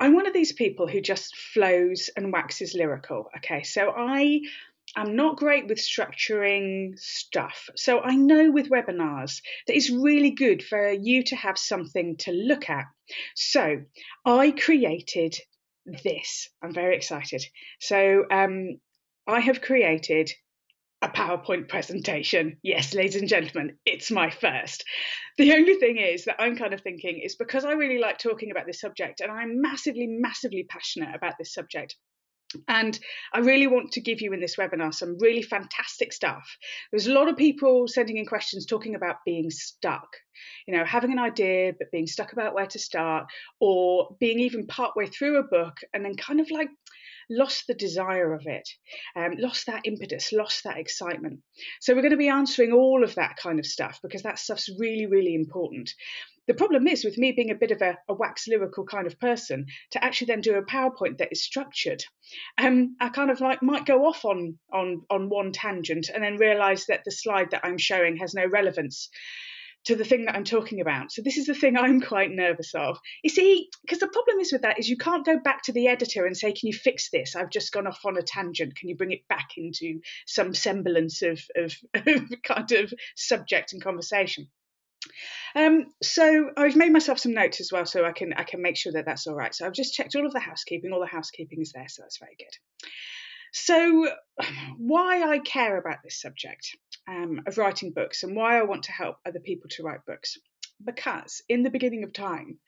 I'm one of these people who just flows and waxes lyrical. Okay, so I'm not great with structuring stuff. So I know with webinars that it's really good for you to have something to look at. So I created this. I'm very excited. So I have created a PowerPoint presentation. Yes, ladies and gentlemen, it's my first. The only thing is that I'm kind of thinking is because I really like talking about this subject and I'm massively, massively passionate about this subject. And I really want to give you in this webinar some really fantastic stuff. There's a lot of people sending in questions talking about being stuck, having an idea, but being stuck about where to start, or being even partway through a book and then kind of like lost the desire of it, lost that impetus, lost that excitement. So we're going to be answering all of that kind of stuff because that stuff's really, really important. The problem is with me being a bit of a wax lyrical kind of person to actually then do a PowerPoint that is structured. I kind of like might go off on one tangent and then realise that the slide that I'm showing has no relevance to the thing that I'm talking about. So this is the thing I'm quite nervous of. You see, because the problem is with that is you can't go back to the editor and say, can you fix this? I've just gone off on a tangent. Can you bring it back into some semblance of kind of subject and conversation? So I've made myself some notes as well, so I can make sure that that's all right. So I've just checked all of the housekeeping. All the housekeeping is there, so that's very good. So why I care about this subject of writing books and why I want to help other people to write books, because in the beginning of time,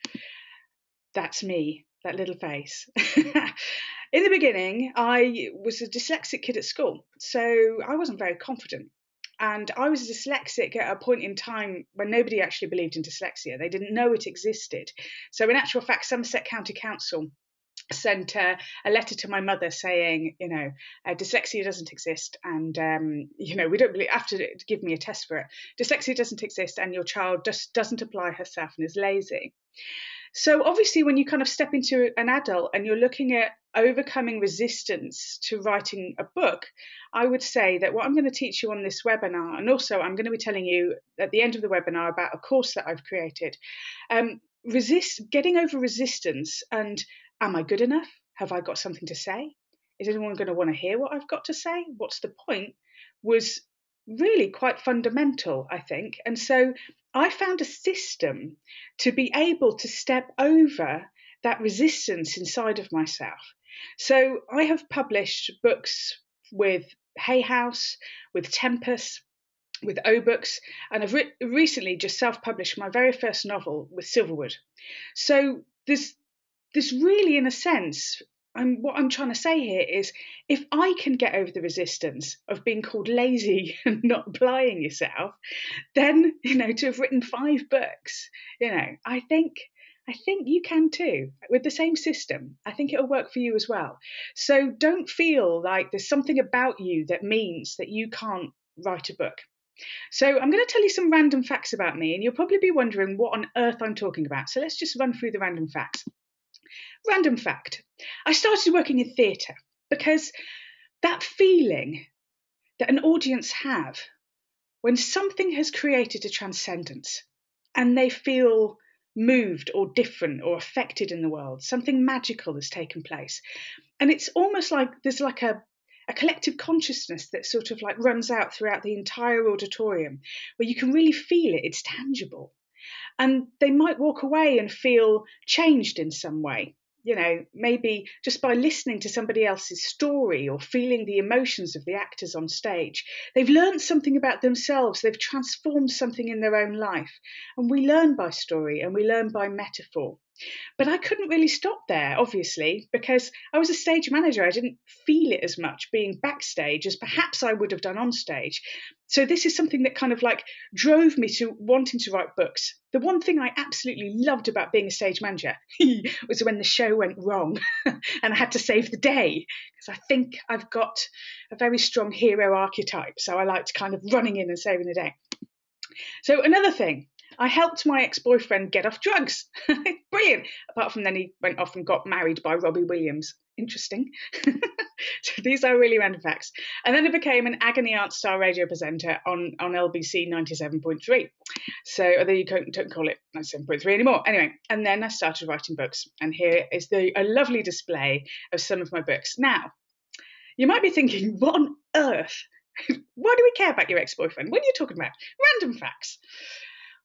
that's me, that little face. In the beginning, I was a dyslexic kid at school, so I wasn't very confident. And I was dyslexic at a point in time when nobody actually believed in dyslexia. They didn't know it existed. So in actual fact, Somerset County Council sent a letter to my mother saying, dyslexia doesn't exist, and we don't really have to give me a test for it. Dyslexia doesn't exist, and your child just doesn't apply herself and is lazy. So obviously, when you kind of step into an adult and you're looking at overcoming resistance to writing a book, I would say that what I'm going to teach you on this webinar, and also I'm going to be telling you at the end of the webinar about a course that I've created, getting over resistance and am I good enough? Have I got something to say? Is anyone going to want to hear what I've got to say? What's the point? Was really quite fundamental, I think. And so I found a system to be able to step over that resistance inside of myself. So I have published books with Hay House, with Tempest, with O Books, and I've recently just self-published my very first novel with Silverwood. So there's really, in a sense, what I'm trying to say here is if I can get over the resistance of being called lazy and not applying yourself, then, to have written 5 books, I think you can too, with the same system. I think it'll work for you as well. So don't feel like there's something about you that means that you can't write a book. So I'm going to tell you some random facts about me, and you'll probably be wondering what on earth I'm talking about. So let's just run through the random facts. Random fact, I started working in theatre because that feeling that an audience have when something has created a transcendence and they feel moved or different or affected in the world, something magical has taken place. And it's almost like there's like a collective consciousness that sort of like runs out throughout the entire auditorium where you can really feel it, it's tangible. And they might walk away and feel changed in some way. Maybe just by listening to somebody else's story or feeling the emotions of the actors on stage. They've learned something about themselves. They've transformed something in their own life. And we learn by story and we learn by metaphor. But I couldn't really stop there, obviously, because I was a stage manager. I didn't feel it as much being backstage as perhaps I would have done on stage. So this is something that kind of like drove me to wanting to write books. The one thing I absolutely loved about being a stage manager was when the show went wrong and I had to save the day, because I think I've got a very strong hero archetype. So I liked kind of running in and saving the day. So another thing, I helped my ex-boyfriend get off drugs. Brilliant. Apart from then he went off and got married by Robbie Williams. Interesting. So these are really random facts. And then I became an agony aunt style radio presenter on LBC 97.3. So, although you don't call it 97.3 anymore. Anyway, and then I started writing books. And here is a lovely display of some of my books. Now, you might be thinking, what on earth? Why do we care about your ex-boyfriend? What are you talking about? Random facts.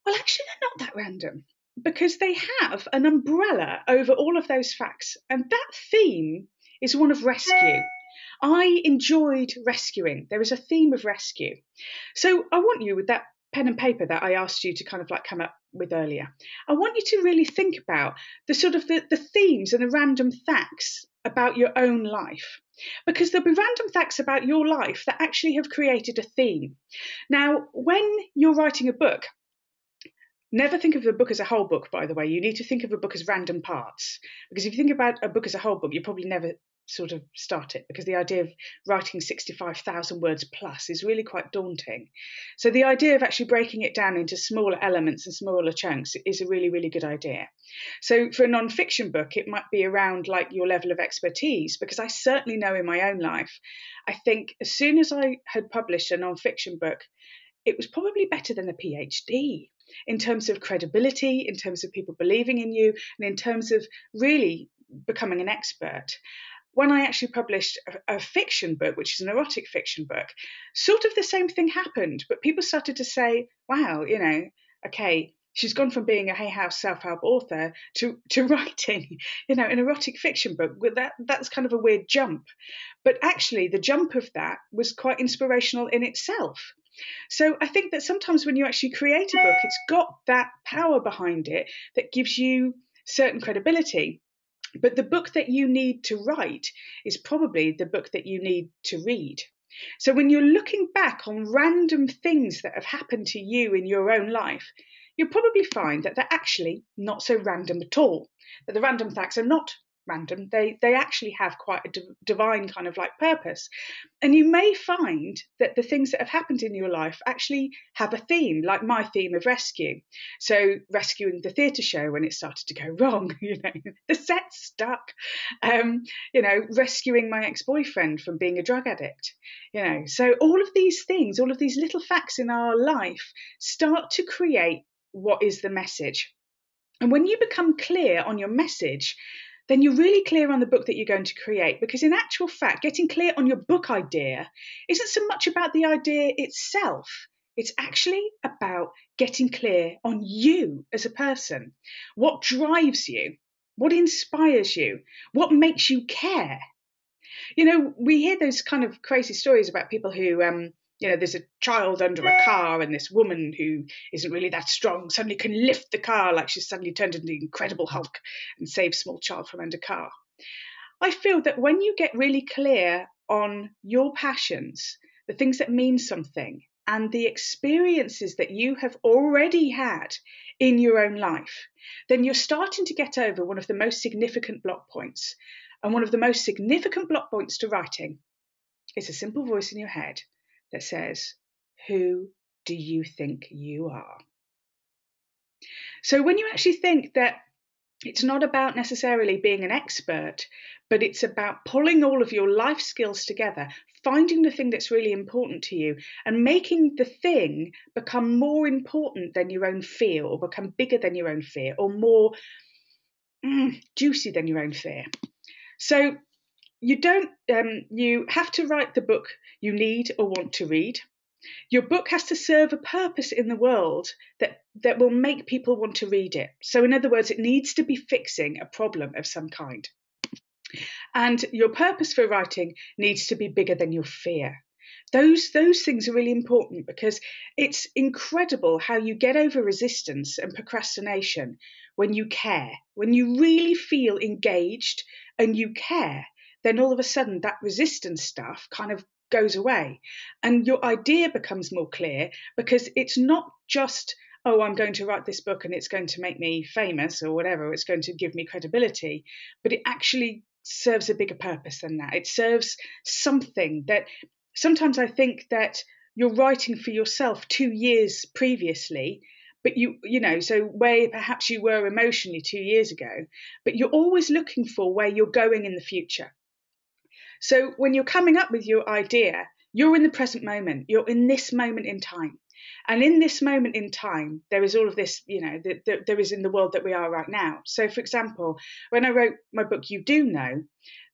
Well, actually, they're not that random, because they have an umbrella over all of those facts. And that theme is one of rescue. I enjoyed rescuing. There is a theme of rescue. So I want you, with that pen and paper that I asked you to kind of like come up with earlier, I want you to really think about the sort of the themes and the random facts about your own life. Because there'll be random facts about your life that actually have created a theme. Now, when you're writing a book, never think of the book as a whole book, by the way. You need to think of a book as random parts. Because if you think about a book as a whole book, you probably never sort of start it, because the idea of writing 65,000 words plus is really quite daunting. So the idea of actually breaking it down into smaller elements and smaller chunks is a really, really good idea. So for a non-fiction book, it might be around like your level of expertise, because I certainly know in my own life, I think as soon as I had published a non-fiction book, it was probably better than a PhD in terms of credibility, in terms of people believing in you, and in terms of really becoming an expert. When I actually published a fiction book, which is an erotic fiction book, sort of the same thing happened, but people started to say, wow, okay, she's gone from being a Hay House self-help author to writing, an erotic fiction book. That's kind of a weird jump. But actually, the jump of that was quite inspirational in itself. So I think that sometimes when you actually create a book, it's got that power behind it that gives you certain credibility. But the book that you need to write is probably the book that you need to read. So when you're looking back on random things that have happened to you in your own life, you'll probably find that they're actually not so random at all, that the random facts are not random. They actually have quite a divine kind of like purpose. And you may find that the things that have happened in your life actually have a theme, like my theme of rescue. So rescuing the theatre show when it started to go wrong, the set stuck, rescuing my ex-boyfriend from being a drug addict, So all of these things, all of these little facts in our life start to create what is the message. And when you become clear on your message, then you're really clear on the book that you're going to create. Because in actual fact, getting clear on your book idea isn't so much about the idea itself. It's actually about getting clear on you as a person. What drives you? What inspires you? What makes you care? We hear those kind of crazy stories about people who, there's a child under a car and this woman who isn't really that strong suddenly can lift the car like she's suddenly turned into the Incredible Hulk and save small child from under car. I feel that when you get really clear on your passions, the things that mean something, and the experiences that you have already had in your own life, then you're starting to get over one of the most significant block points. And one of the most significant block points to writing is a simple voice in your head that says, who do you think you are? So when you actually think that it's not about necessarily being an expert, but it's about pulling all of your life skills together, finding the thing that's really important to you and making the thing become more important than your own fear, or become bigger than your own fear, or more juicy than your own fear. So you have to write the book you need or want to read. Your book has to serve a purpose in the world that will make people want to read it. So in other words, it needs to be fixing a problem of some kind. And your purpose for writing needs to be bigger than your fear. Those things are really important, because it's incredible how you get over resistance and procrastination when you care. When you really feel engaged and you care, then all of a sudden that resistance stuff kind of goes away and your idea becomes more clear, because it's not just, oh, I'm going to write this book and it's going to make me famous or whatever, it's going to give me credibility, but it actually serves a bigger purpose than that. It serves something that sometimes I think that you're writing for yourself 2 years previously, but so where perhaps you were emotionally 2 years ago, but you're always looking for where you're going in the future. So when you're coming up with your idea, you're in the present moment, you're in this moment in time. And in this moment in time, there is all of this, that there is in the world that we are right now. So, for example, when I wrote my book, You Do Know,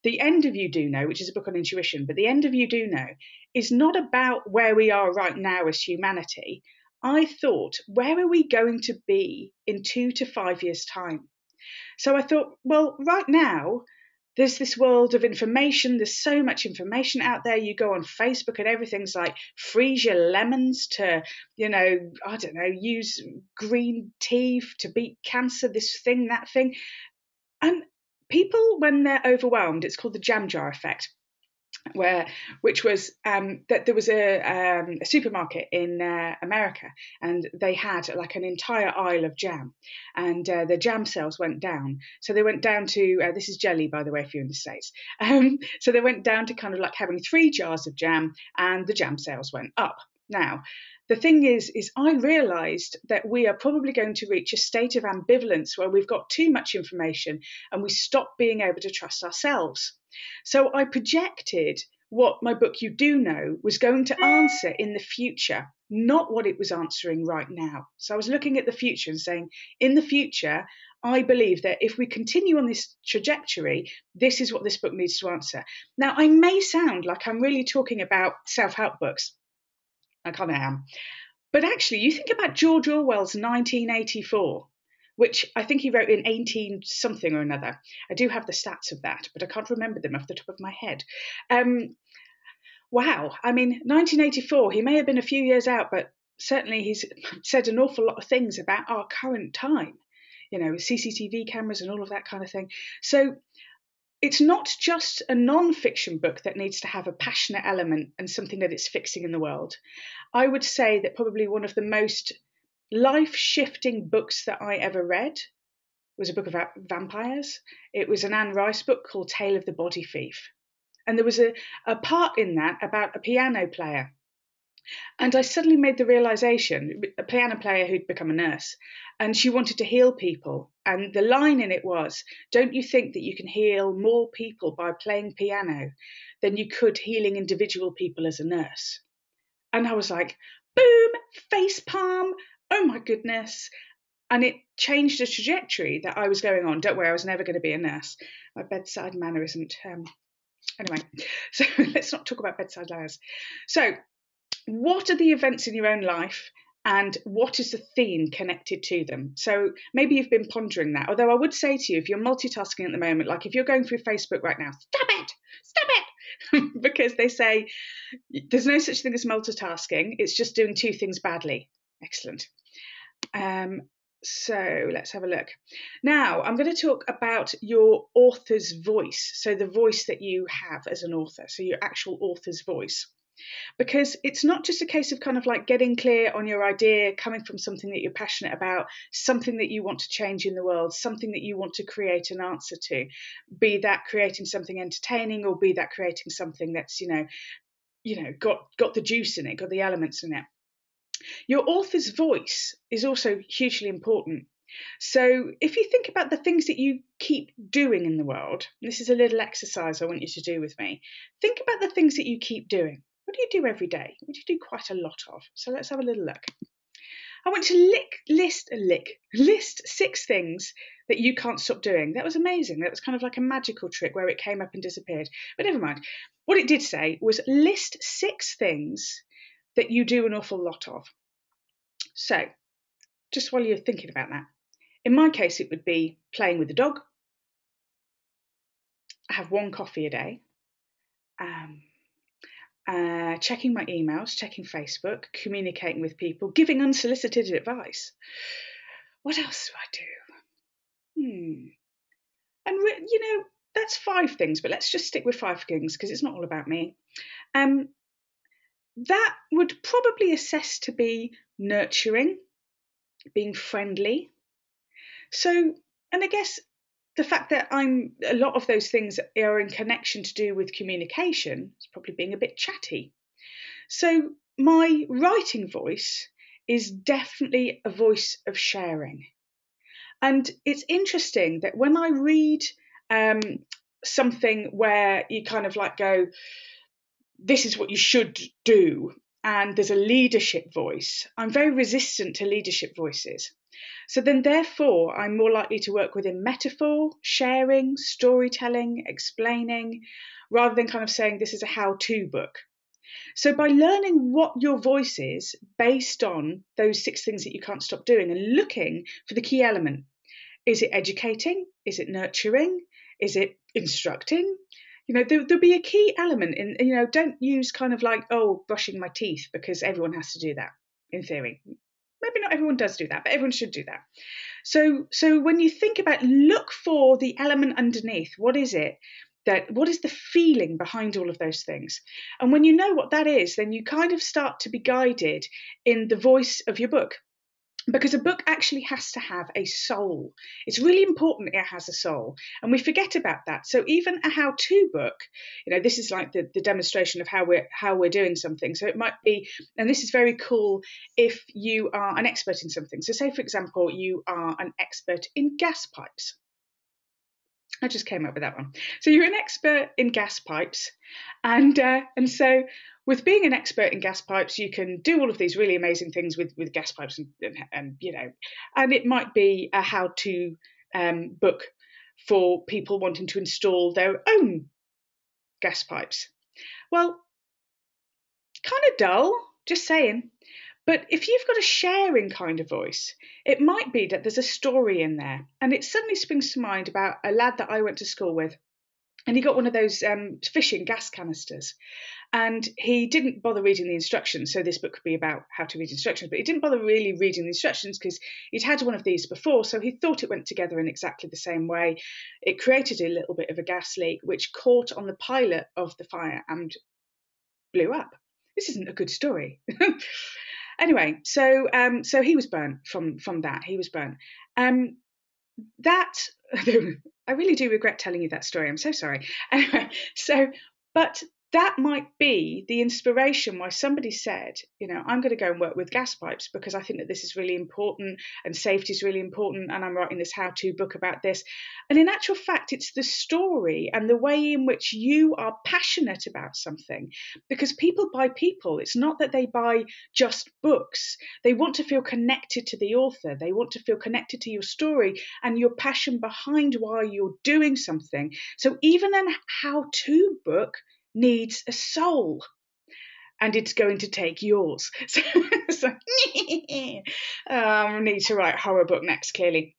the end of You Do Know, which is a book on intuition, but the end of You Do Know is not about where we are right now as humanity. I thought, where are we going to be in 2 to 5 years' time? So I thought, well, right now, there's this world of information. There's so much information out there. You go on Facebook and everything's like freeze your lemons to, I don't know, use green tea to beat cancer, this thing, that thing. And people, when they're overwhelmed, it's called the jam jar effect. Which was that there was a supermarket in America, and they had like an entire aisle of jam, and the jam sales went down. So they went down to this is jelly, by the way, if you're in the States. So they went down to kind of like having 3 jars of jam, and the jam sales went up. Now, the thing is I realised that we are probably going to reach a state of ambivalence where we've got too much information and we stop being able to trust ourselves. So I projected what my book You Do Know was going to answer in the future, not what it was answering right now. So I was looking at the future and saying, in the future, I believe that if we continue on this trajectory, this is what this book needs to answer. Now, I may sound like I'm really talking about self-help books. I kind of am. But actually, you think about George Orwell's 1984, which I think he wrote in 18 something or another. I do have the stats of that, but I can't remember them off the top of my head. Wow. I mean, 1984, he may have been a few years out, but certainly he's said an awful lot of things about our current time, with CCTV cameras and all of that kind of thing. So it's not just a non-fiction book that needs to have a passionate element and something that it's fixing in the world. I would say that probably one of the most life-shifting books that I ever read was a book about vampires. It was an Anne Rice book called Tale of the Body Thief. And there was a part in that about a piano player. And I suddenly made the realization, a piano player who'd become a nurse, and she wanted to heal people. And the line in it was, don't you think that you can heal more people by playing piano than you could healing individual people as a nurse? And I was like, boom, face palm, oh my goodness. And it changed the trajectory that I was going on. Don't worry, I was never going to be a nurse. My bedside manner isn't. Anyway, so let's not talk about bedside manners. So what are the events in your own life and what is the theme connected to them? So maybe you've been pondering that. Although I would say to you, if you're multitasking at the moment, like if you're going through Facebook right now, stop it, because they say there's no such thing as multitasking. It's just doing 2 things badly. Excellent. So let's have a look. Now, I'm going to talk about your author's voice. So the voice that you have as an author, so your actual author's voice. Because it's not just a case of kind of like getting clear on your idea, coming from something that you're passionate about, something that you want to change in the world, something that you want to create an answer to, be that creating something entertaining or be that creating something that's, got the juice in it, got the elements in it. Your author's voice is also hugely important. So if you think about the things that you keep doing in the world, this is a little exercise I want you to do with me. Think about the things that you keep doing. What do you do every day? What do you do quite a lot of? So let's have a little look. I want to list 6 things that you can't stop doing. That was amazing. That was kind of like a magical trick where it came up and disappeared. But never mind. What it did say was list 6 things that you do an awful lot of. So just while you're thinking about that, in my case, it would be playing with the dog. I have 1 coffee a day. Checking my emails, checking Facebook, communicating with people, giving unsolicited advice. What else do I do? And, that's 5 things, but let's just stick with 5 things because it's not all about me. That would probably assess to be nurturing, being friendly. So, and I guess the fact that a lot of those things are in connection to do with communication is probably being a bit chatty. So my writing voice is definitely a voice of sharing. And it's interesting that when I read something where you kind of like go, this is what you should do, and there's a leadership voice, I'm very resistant to leadership voices. So then, therefore, I'm more likely to work within metaphor, sharing, storytelling, explaining, rather than kind of saying this is a how-to book. So by learning what your voice is based on those 6 things that you can't stop doing and looking for the key element, is it educating? Is it nurturing? Is it instructing? There'll be a key element in, don't use kind of like, oh, brushing my teeth, because everyone has to do that in theory. Maybe not everyone does do that, but everyone should do that. So when you think about, look for the element underneath. What is it? What is the feeling behind all of those things? And when you know what that is, then you kind of start to be guided in the voice of your book. Because a book actually has to have a soul. It's really important it has a soul. And we forget about that. So even a how-to book, this is like the demonstration of how we're doing something. So it might be, and this is very cool if you are an expert in something. So say, for example, you are an expert in gas pipes. I just came up with that one. So you're an expert in gas pipes. And so with being an expert in gas pipes, you can do all of these really amazing things with gas pipes, and it might be a how-to book for people wanting to install their own gas pipes. Well, kind of dull, just saying. But if you've got a sharing kind of voice, it might be that there's a story in there. And it suddenly springs to mind about a lad that I went to school with. And he got one of those fishing gas canisters. And he didn't bother reading the instructions. So this book could be about how to read instructions. But he didn't bother really reading the instructions because he'd had one of these before. So he thought it went together in exactly the same way. It created a little bit of a gas leak, which caught on the pilot of the fire and blew up. This isn't a good story. Anyway, so he was burnt from that. He was burnt. That I really do regret telling you that story. I'm so sorry. Anyway, but that might be the inspiration why somebody said, I'm going to go and work with gas pipes because I think that this is really important and safety is really important, and I'm writing this how-to book about this. And in actual fact, it's the story and the way in which you are passionate about something, because people buy people. It's not that they buy just books. They want to feel connected to the author. They want to feel connected to your story and your passion behind why you're doing something. So even a how-to book needs a soul, and it's going to take yours. So I need to write a horror book next, clearly.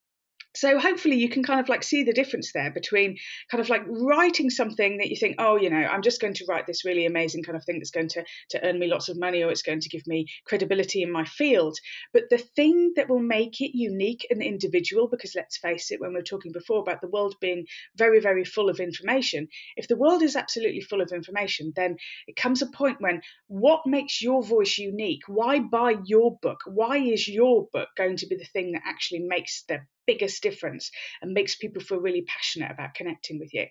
So hopefully you can kind of like see the difference there between kind of like writing something that you think, oh, I'm just going to write this really amazing kind of thing that's going to earn me lots of money, or it's going to give me credibility in my field. But the thing that will make it unique and individual, because let's face it, when we were talking before about the world being very, very full of information, if the world is absolutely full of information, then it comes a point when what makes your voice unique? Why buy your book? Why is your book going to be the thing that actually makes the biggest difference and makes people feel really passionate about connecting with you?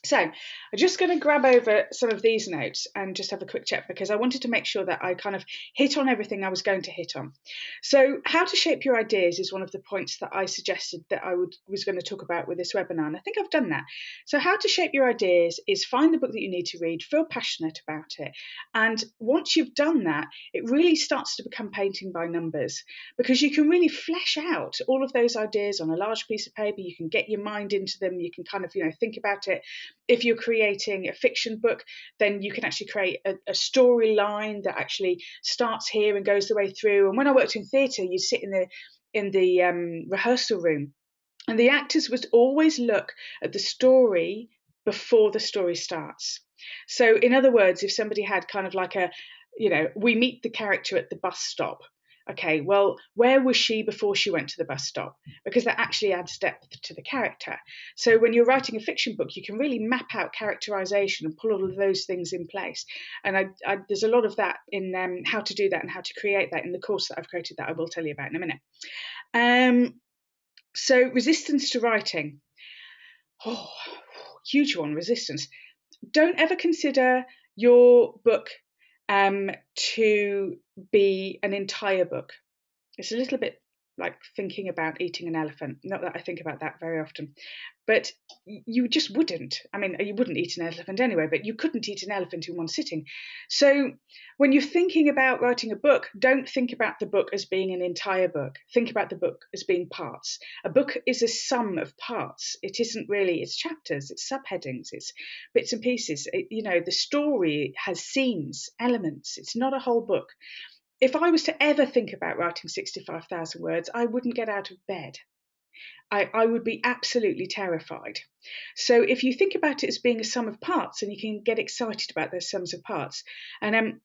So I'm just going to grab over some of these notes and just have a quick check, because I wanted to make sure that I kind of hit on everything I was going to hit on. So how to shape your ideas is one of the points that I suggested that I was going to talk about with this webinar, and I think I've done that. So how to shape your ideas is find the book that you need to read, feel passionate about it, and once you've done that, it really starts to become painting by numbers, because you can really flesh out all of those ideas on a large piece of paper. You can get your mind into them. You can kind of think about it. If you're creating a fiction book, then you can actually create a storyline that actually starts here and goes the way through. And when I worked in theatre, you sit in the rehearsal room, and the actors would always look at the story before the story starts. So in other words, if somebody had kind of like we meet the character at the bus stop. Okay, well, where was she before she went to the bus stop? Because that actually adds depth to the character. So when you're writing a fiction book, you can really map out characterization and pull all of those things in place. And there's a lot of that in how to do that and how to create that in the course that I've created that I will tell you about in a minute. So resistance to writing. Oh, huge one, resistance. Don't ever consider your book to be an entire book. It's a little bit like thinking about eating an elephant. Not that I think about that very often, but you just wouldn't. I mean, you wouldn't eat an elephant anyway, but you couldn't eat an elephant in one sitting. So when you're thinking about writing a book, don't think about the book as being an entire book. Think about the book as being parts. A book is a sum of parts. It isn't really, it's chapters, it's subheadings, it's bits and pieces. The story has scenes, elements. It's not a whole book. If I was to ever think about writing 65,000 words, I wouldn't get out of bed. I would be absolutely terrified. So if you think about it as being a sum of parts, and you can get excited about those sums of parts, and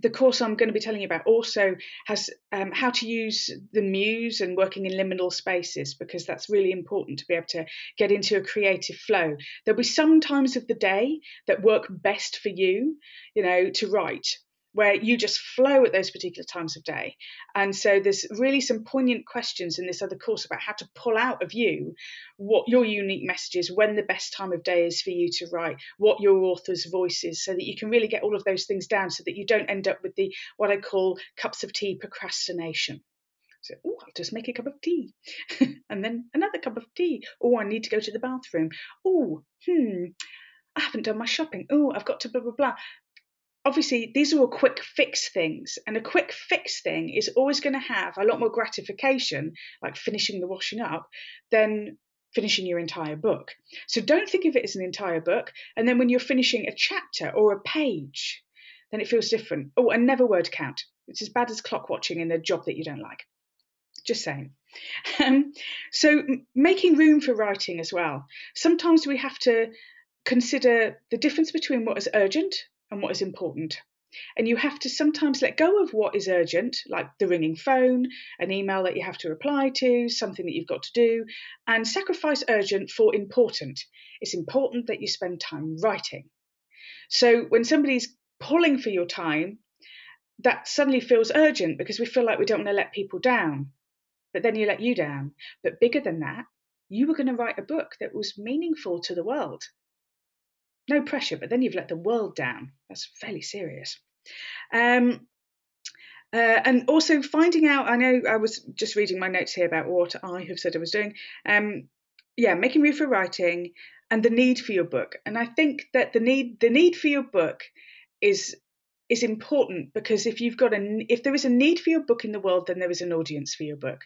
the course I'm going to be telling you about also has how to use the muse and working in liminal spaces, because that's really important to be able to get into a creative flow. There'll be some times of the day that work best for you, to write, where you just flow at those particular times of day. And so there's really some poignant questions in this other course about how to pull out of you what your unique message is, when the best time of day is for you to write, what your author's voice is, so that you can really get all of those things down, so that you don't end up with the what I call cups of tea procrastination. So, I'll just make a cup of tea and then another cup of tea. I need to go to the bathroom. I haven't done my shopping. I've got to blah, blah, blah. Obviously, these are all quick fix things, and a quick fix thing is always going to have a lot more gratification, like finishing the washing up, than finishing your entire book. So don't think of it as an entire book. And then when you're finishing a chapter or a page, then it feels different. And never word count. It's as bad as clock watching in a job that you don't like. Just saying. So making room for writing as well. Sometimes we have to consider the difference between what is urgent and what is important. And you have to sometimes let go of what is urgent, like the ringing phone, an email that you have to reply to, something that you've got to do, and sacrifice urgent for important. It's important that you spend time writing. So when somebody's pulling for your time, that suddenly feels urgent, because we feel like we don't want to let people down. But then you let you down. But bigger than that, you were going to write a book that was meaningful to the world. No pressure, but then you've let the world down. That's fairly serious. And also finding out, I know I was just reading my notes here about what I have said I was doing. Making room for writing and the need for your book. And I think that the need for your book is important, because if there is a need for your book in the world, then there is an audience for your book.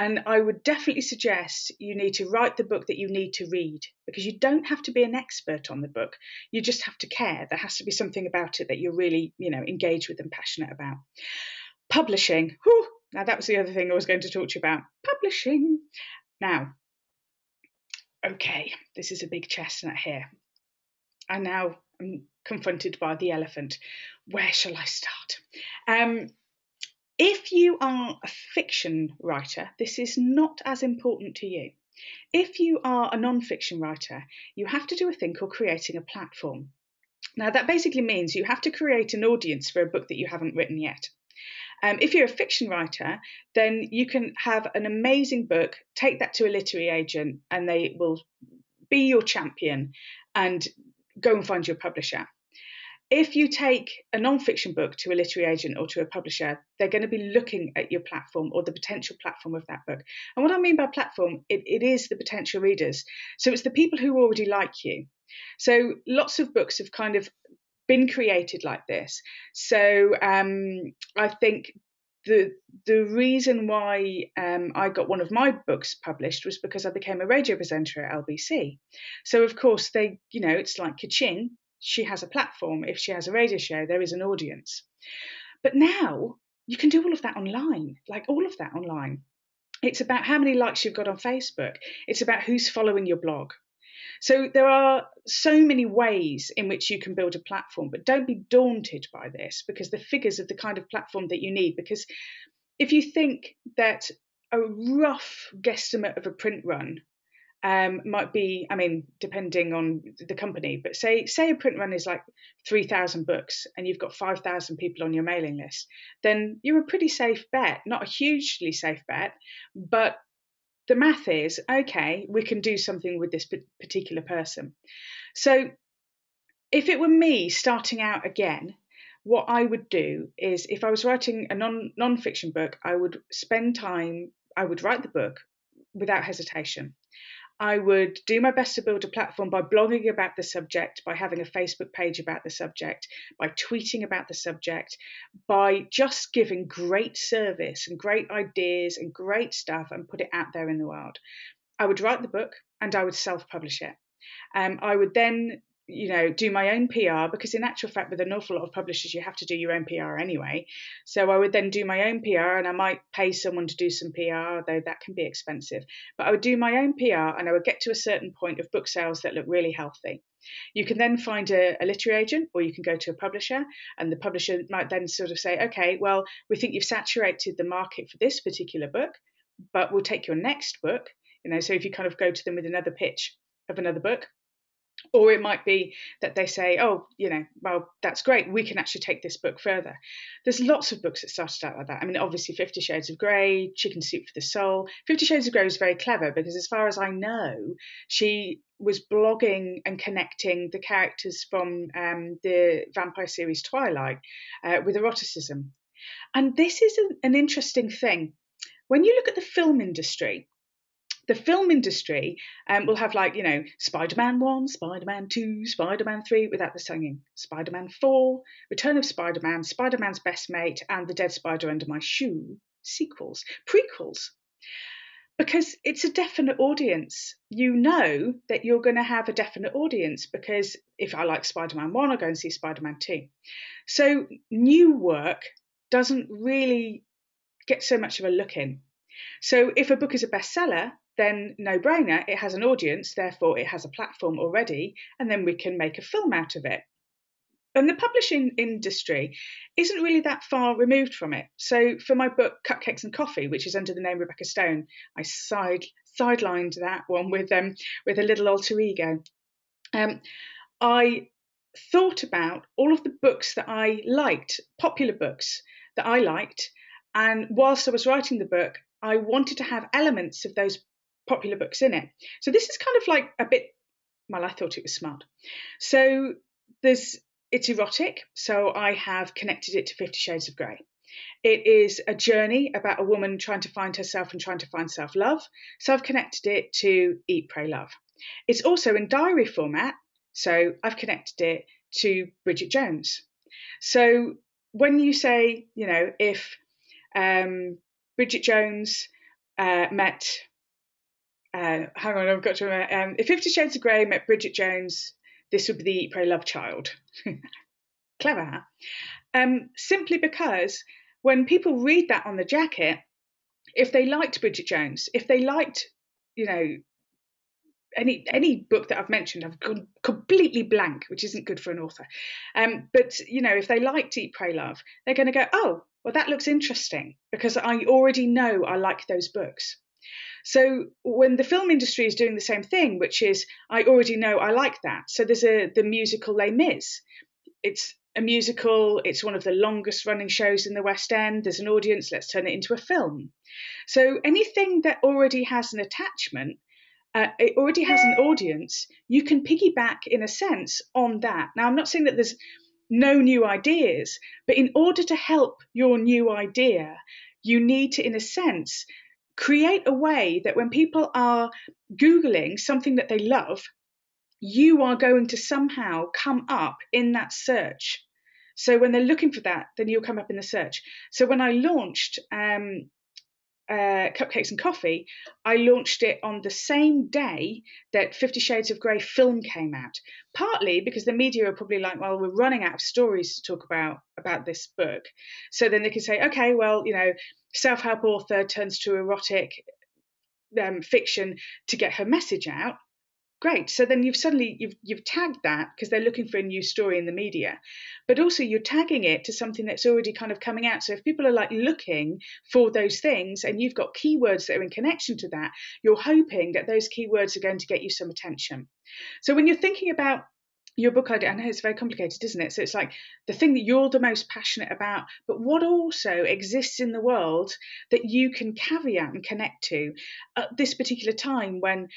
And I would definitely suggest you need to write the book that you need to read, because you don't have to be an expert on the book. You just have to care. There has to be something about it that you're really, engaged with and passionate about. Publishing. Now, that was the other thing I was going to talk to you about. Publishing. Now, okay, this is a big chestnut here. I now am confronted by the elephant. Where shall I start? If you are a fiction writer, this is not as important to you. If you are a non-fiction writer, you have to do a thing called creating a platform. Now, that basically means you have to create an audience for a book that you haven't written yet. If you're a fiction writer, then you can have an amazing book, take that to a literary agent, and they will be your champion and go and find your publisher. If you take a non-fiction book to a literary agent or to a publisher, they're going to be looking at your platform or the potential platform of that book. And what I mean by platform, it is the potential readers. So it's the people who already like you. So lots of books have kind of been created like this. So I think the reason why I got one of my books published was because I became a radio presenter at LBC. So of course it's like ka-ching. She has a platform. If she has a radio show, there is an audience. But now you can do all of that online, It's about how many likes you've got on Facebook. It's about who's following your blog. So there are so many ways in which you can build a platform, but don't be daunted by this, because the figures of the kind of platform that you need, because if you think that a rough guesstimate of a print run might be, depending on the company, but say a print run is like 3,000 books and you've got 5,000 people on your mailing list, then you're a pretty safe bet, not a hugely safe bet, but the math is, okay, we can do something with this particular person. So if it were me starting out again, what I would do is, if I was writing a non-fiction book, I would spend time, I would write the book without hesitation. I would do my best to build a platform by blogging about the subject, by having a Facebook page about the subject, by tweeting about the subject, by just giving great service and great ideas and great stuff and put it out there in the world. I would write the book and I would self-publish it. I would then do my own PR, because in actual fact, with an awful lot of publishers, you have to do your own PR anyway. So I would then do my own PR, and I might pay someone to do some PR, though that can be expensive. But I would do my own PR, and I would get to a certain point of book sales that look really healthy. You can then find a literary agent, or you can go to a publisher, and the publisher might then sort of say, okay, well, we think you've saturated the market for this particular book, but we'll take your next book. So if you kind of go to them with another pitch of another book. Or it might be that they say, oh, well, that's great, we can actually take this book further. There's lots of books that started out like that. I mean, obviously 50 Shades of Grey, Chicken Soup for the Soul. 50 Shades of Grey was very clever because, as far as I know, she was blogging and connecting the characters from the vampire series Twilight with eroticism. And this is an interesting thing. When you look at the film industry will have, like, Spider-Man 1, Spider-Man 2, Spider-Man 3 without the singing, Spider-Man 4, Return of Spider-Man, Spider-Man's Best Mate, and The Dead Spider Under My Shoe sequels, prequels. Because it's a definite audience. You know that you're going to have a definite audience, because if I like Spider-Man 1, I'll go and see Spider-Man 2. So new work doesn't really get so much of a look in. So if a book is a bestseller, then no-brainer, it has an audience, therefore it has a platform already, and then we can make a film out of it. And the publishing industry isn't really that far removed from it. So for my book, Cupcakes and Coffee, which is under the name Rebecca Stone, I sidelined that one with a little alter ego. I thought about all of the books that I liked, popular books that I liked, and whilst I was writing the book, I wanted to have elements of those popular books in it. So this is kind of like a bit, well, I thought it was smart. So it's erotic, so I have connected it to 50 Shades of Grey. It is a journey about a woman trying to find herself and trying to find self-love, so I've connected it to Eat, Pray, Love. It's also in diary format, so I've connected it to Bridget Jones. So when you say, if Bridget Jones met, hang on, I've got to remember, if 50 Shades of Grey met Bridget Jones, this would be the Eat, Pray, Love child. Clever, huh? Simply because when people read that on the jacket, if they liked Bridget Jones, if they liked, any book that I've mentioned, I've gone completely blank, which isn't good for an author. But if they liked Eat, Pray, Love, they're going to go, oh, well, that looks interesting, because I already know I like those books. So when the film industry is doing the same thing, which is, I already know I like that. So there's the musical Les Mis. It's a musical. It's one of the longest running shows in the West End. There's an audience. Let's turn it into a film. So anything that already has an attachment, it already has an audience, you can piggyback in a sense on that. Now, I'm not saying that there's no new ideas, but in order to help your new idea, you need to, in a sense, create a way that when people are Googling something that they love, you are going to somehow come up in that search. So when they're looking for that, then you'll come up in the search. So when I launched Cupcakes and Coffee, I launched it on the same day that 50 Shades of Grey film came out, partly because the media are probably like, well, we're running out of stories to talk about this book. So then they can say, okay, well, self-help author turns to erotic fiction to get her message out. Great. So then you've tagged that because they're looking for a new story in the media, but also you're tagging it to something that's already kind of coming out. So if people are like looking for those things and you've got keywords that are in connection to that, you're hoping that those keywords are going to get you some attention. So when you're thinking about your book idea, I know it's very complicated, isn't it? So it's like the thing that you're the most passionate about, but what also exists in the world that you can caveat and connect to at this particular time when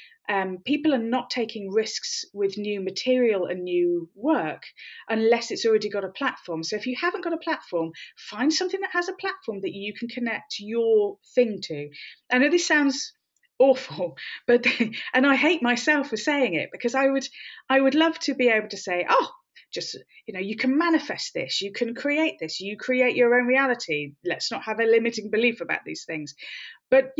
people are not taking risks with new material and new work unless it's already got a platform. So if you haven't got a platform, find something that has a platform that you can connect your thing to. I know this sounds awful, but and I hate myself for saying it, because I would love to be able to say, oh, just, you can manifest this, you can create this, you create your own reality. Let's not have a limiting belief about these things. But,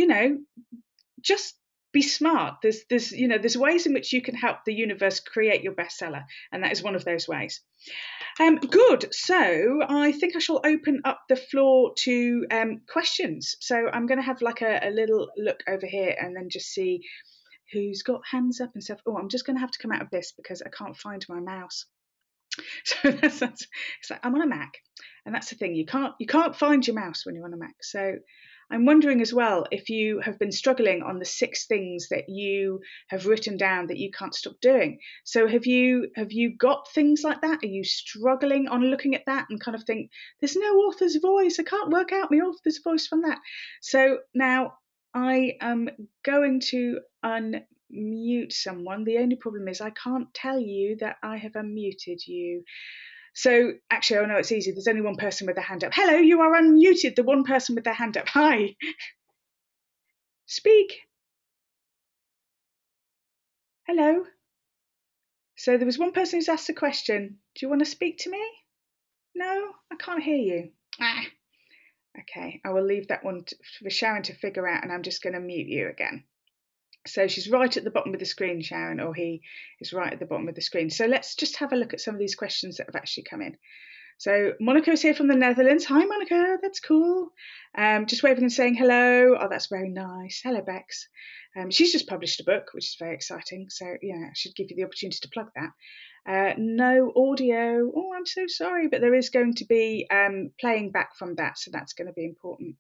just be smart. There's ways in which you can help the universe create your bestseller, and that is one of those ways. Good. So I think I shall open up the floor to questions. So I'm going to have like a little look over here and then just see who's got hands up and stuff. Oh, I'm just going to have to come out of this because I can't find my mouse. So it's like I'm on a Mac, and that's the thing. You can't find your mouse when you're on a Mac. So I'm wondering as well if you have been struggling on the 6 things that you have written down that you can't stop doing. So have you got things like that? Are you struggling on looking at that and kind of think, there's no author's voice, I can't work out my author's voice from that? So now I am going to unmute someone. The only problem is I can't tell you that I have unmuted you. So actually, oh no, it's easy. There's only one person with their hand up. Hello, you are unmuted. The one person with their hand up. Hi. Speak. Hello. So there was one person who's asked a question. Do you want to speak to me? No, I can't hear you. Okay, I will leave that one for Sharon to figure out, and I'm just going to mute you again. So she's right at the bottom of the screen, Sharon, or he is right at the bottom of the screen. So let's just have a look at some of these questions that have actually come in. So Monica's here from the Netherlands. Hi, Monica. That's cool. Just waving and saying hello. Oh, that's very nice. Hello, Bex. She's just published a book, which is very exciting. So, I should give you the opportunity to plug that. No audio. Oh, I'm so sorry. But there is going to be playing back from that. So that's going to be important.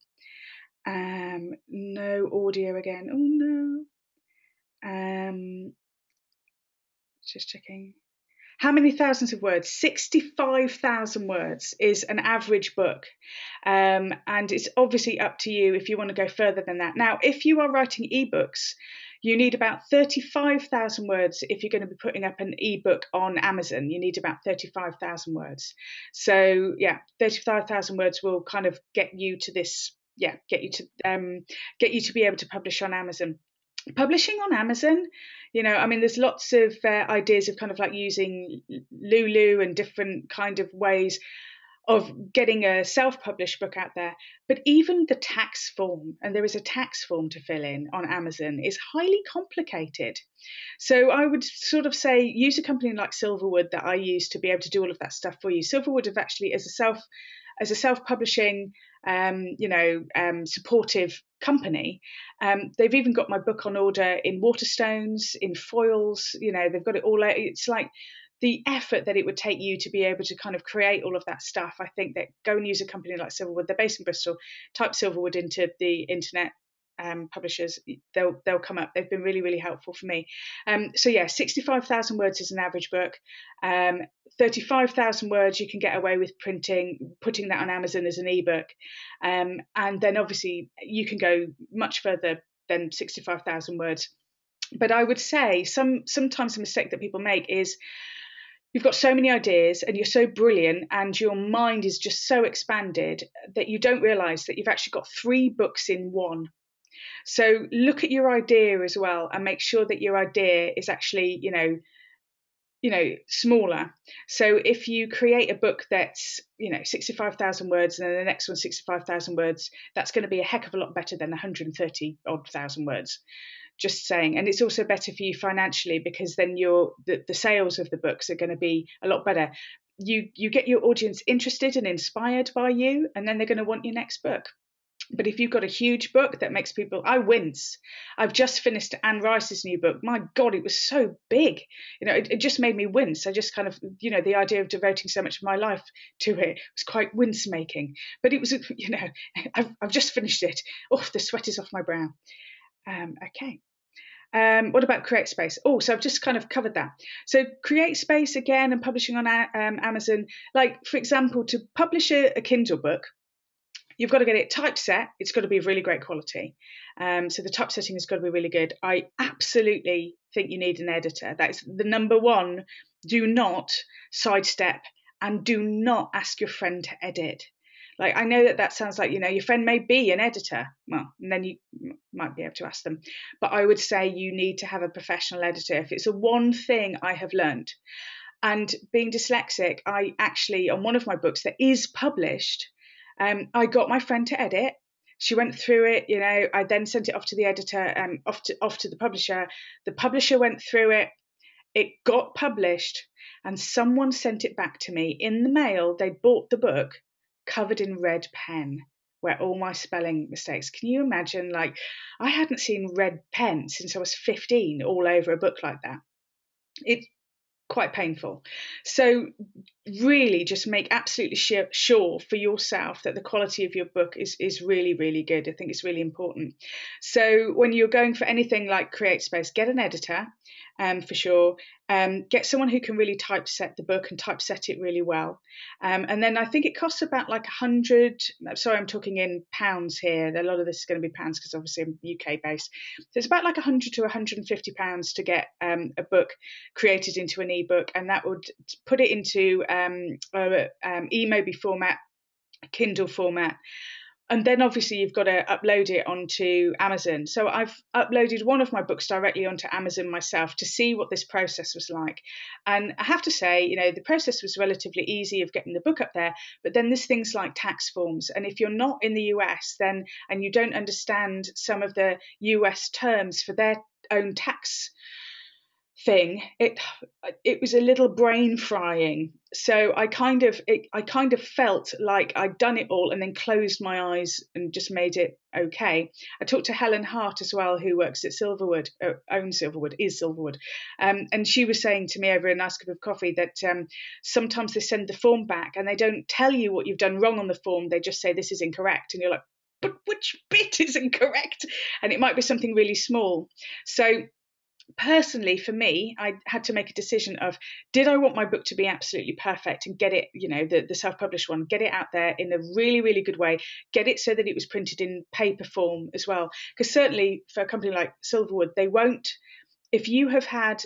No audio again. Oh, no. Just checking. How many thousands of words? 65,000 words is an average book. And it's obviously up to you if you want to go further than that. Now, if you are writing ebooks, you need about 35,000 words. If you're going to be putting up an ebook on Amazon, you need about 35,000 words. So 35,000 words will kind of get you to this. Get you to be able to publish on Amazon. Publishing on Amazon, there's lots of ideas of kind of like using Lulu and different kind of ways of getting a self-published book out there. But even the tax form, and there is a tax form to fill in on Amazon, is highly complicated. So I would sort of say use a company like Silverwood that I use to be able to do all of that stuff for you. Silverwood have actually, as a self-publishing, supportive company, they've even got my book on order in Waterstones, in foils. They've got it all. It's like the effort that it would take you to be able to kind of create all of that stuff. I think that go and use a company like Silverwood. They're based in Bristol. Type Silverwood into the internet publishers, they'll come up. They've been really, really helpful for me. 65,000 words is an average book. 35,000 words you can get away with putting that on Amazon as an ebook. And then obviously you can go much further than 65,000 words. But I would say sometimes the mistake that people make is you've got so many ideas and you're so brilliant and your mind is just so expanded that you don't realize that you've actually got 3 books in one. So look at your idea as well and make sure that your idea is actually, smaller. So if you create a book that's, 65,000 words and then the next one 65,000 words, that's going to be a heck of a lot better than 130 odd thousand words. Just saying. And it's also better for you financially because then the sales of the books are going to be a lot better. You get your audience interested and inspired by you, and then they're going to want your next book. But if you've got a huge book that makes people, I wince. I've just finished Anne Rice's new book. My God, it was so big. It just made me wince. I just kind of, the idea of devoting so much of my life to it was quite wince making. But it was, I've just finished it. Oh, the sweat is off my brow. Okay. What about CreateSpace? Oh, so I've just kind of covered that. So CreateSpace again, and publishing on Amazon. Like, for example, to publish a Kindle book, you've got to get it typeset. It's got to be of really great quality. So the typesetting has got to be really good. I absolutely think you need an editor. That is the number one. Do not sidestep and do not ask your friend to edit. Like, I know that sounds like, your friend may be an editor. Well, and then you might be able to ask them. But I would say you need to have a professional editor. If it's the one thing I have learned. And being dyslexic, I actually, on one of my books that is published, I got my friend to edit. She went through it, I then sent it off to the editor, off to the publisher. The publisher went through it. It got published, and someone sent it back to me in the mail. They'd bought the book covered in red pen, where all my spelling mistakes. Can you imagine? Like, I hadn't seen red pen since I was 15 all over a book like that. It's quite painful. So really just make absolutely sure for yourself that the quality of your book is really, really good. I think it's really important. So when you're going for anything like CreateSpace, get an editor, for sure. Get someone who can really typeset the book and typeset it really well. And then I think it costs about like 100, sorry, I'm talking in pounds here. A lot of this is going to be pounds because obviously I'm UK based. So it's about like 100 to 150 pounds to get a book created into an ebook, and that would put it into eMobi format, Kindle format. And then obviously you've got to upload it onto Amazon. So I've uploaded one of my books directly onto Amazon myself to see what this process was like. And I have to say, the process was relatively easy of getting the book up there. But then there's things like tax forms. And if you're not in the US then, and you don't understand some of the US terms for their own tax thing, it was a little brain frying. So I kind of felt like I'd done it all and then closed my eyes and just made it okay. I talked to Helen Hart as well, who works at Silverwood, owns Silverwood, is Silverwood, and she was saying to me over a nice cup of coffee that sometimes they send the form back and they don't tell you what you've done wrong on the form. They just say this is incorrect, and you're like, but which bit is incorrect? And it might be something really small. So personally, for me, I had to make a decision of, did I want my book to be absolutely perfect and get it, the self-published one, get it out there in a really, really good way, get it so that it was printed in paper form as well. Because certainly for a company like Silverwood, they won't, if you have had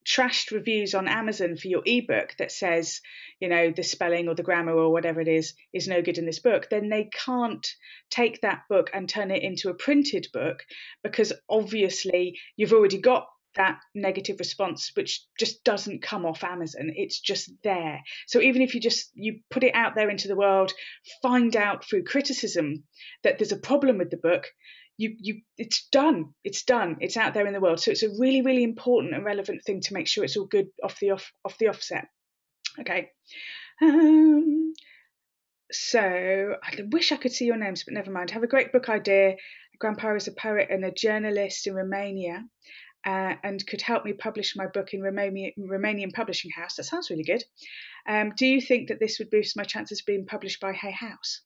trashed reviews on Amazon for your ebook that says, the spelling or the grammar or whatever it is no good in this book, then they can't take that book and turn it into a printed book, because obviously you've already got that negative response, which just doesn't come off Amazon. It's just there. So even if you put it out there into the world, find out through criticism that there's a problem with the book, it's done. It's out there in the world. So it's a really, really important and relevant thing to make sure it's all good off the offset. Okay. So I wish I could see your names, but never mind. Have a great book idea. Grandpa is a poet and a journalist in Romania, and could help me publish my book in Romanian publishing house. That sounds really good. Do you think that this would boost my chances of being published by Hay House?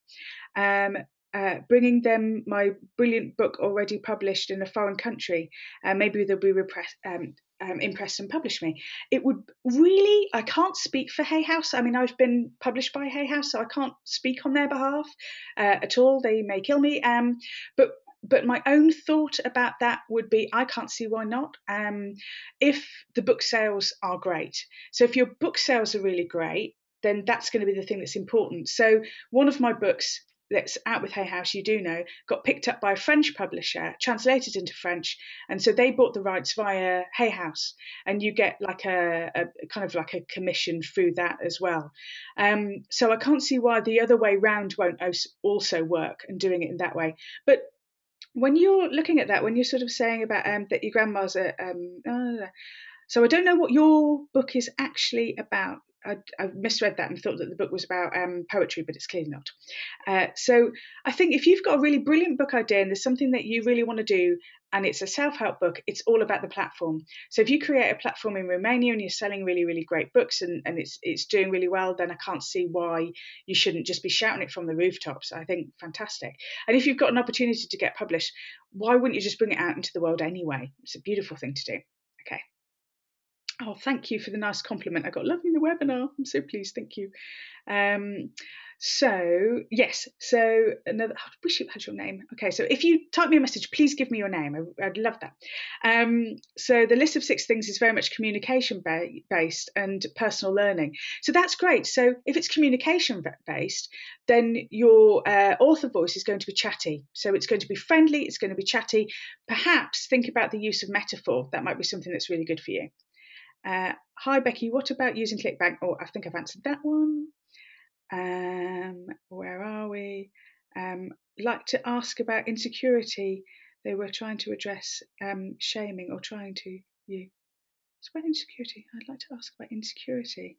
Bringing them my brilliant book already published in a foreign country, maybe they'll be impressed and publish me. It would really, I can't speak for Hay House. I mean, I've been published by Hay House, so I can't speak on their behalf at all. They may kill me. But my own thought about that would be, I can't see why not. If the book sales are great. So if your book sales are really great, then that's going to be the thing that's important. So one of my books that's out with Hay House, got picked up by a French publisher, translated into French, and so they bought the rights via Hay House, and you get like a kind of like a commission through that as well. So I can't see why the other way round won't also work, and doing it in that way. But when you're looking at that, when you're sort of saying about that your grandma's so I don't know what your book is actually about. I misread that and thought that the book was about poetry, but it's clearly not. So I think if you've got a really brilliant book idea and there's something that you really want to do, and it's a self-help book, it's all about the platform. So if you create a platform in Romania and you're selling really, really great books and it's doing really well, then I can't see why you shouldn't just be shouting it from the rooftops. I think fantastic. And if you've got an opportunity to get published, why wouldn't you just bring it out into the world anyway? It's a beautiful thing to do. Okay. Oh, thank you for the nice compliment. I got loving the webinar. I'm so pleased. Thank you. So yes, so another. I wish you had your name. Okay, so if you type me a message, please give me your name. I'd love that. So the list of 6 things is very much communication based and personal learning. So that's great. So if it's communication based, then your author voice is going to be chatty. So it's going to be friendly. It's going to be chatty. Perhaps think about the use of metaphor. That might be something that's really good for you. Hi Becky, what about using ClickBank? Oh, I think I've answered that one. Where are we? Like to ask about insecurity. They were trying to address shaming or trying to you. It's about insecurity. I'd like to ask about insecurity.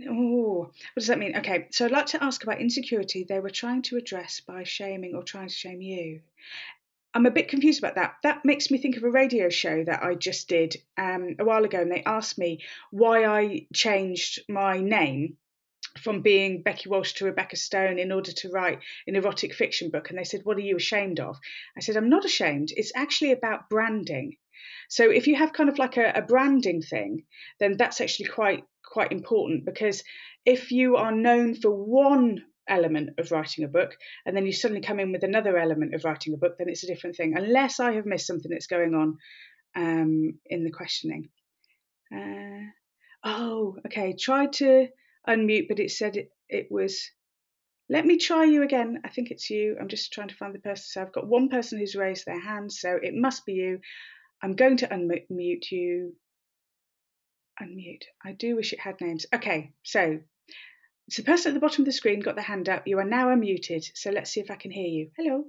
Oh, what does that mean? Okay, so I'd like to ask about insecurity they were trying to address by shaming or trying to shame you. I'm a bit confused about that. That makes me think of a radio show that I just did a while ago, and they asked me why I changed my name from being Becky Walsh to Rebecca Stone in order to write an erotic fiction book. And they said, what are you ashamed of? I said, I'm not ashamed. It's actually about branding. So if you have kind of like a branding thing, then that's actually quite important, because if you are known for one element of writing a book and then you suddenly come in with another element of writing a book, then it's a different thing, unless I have missed something that's going on in the questioning. Oh, okay, tried to unmute, but it said it was. Let me try you again. I think it's you. I'm just trying to find the person. So I've got one person who's raised their hand, so it must be you. I'm going to unmute you. Unmute. I do wish it had names. Okay, so it's the person at the bottom of the screen got their hand up. You are now unmuted. So let's see if I can hear you. Hello.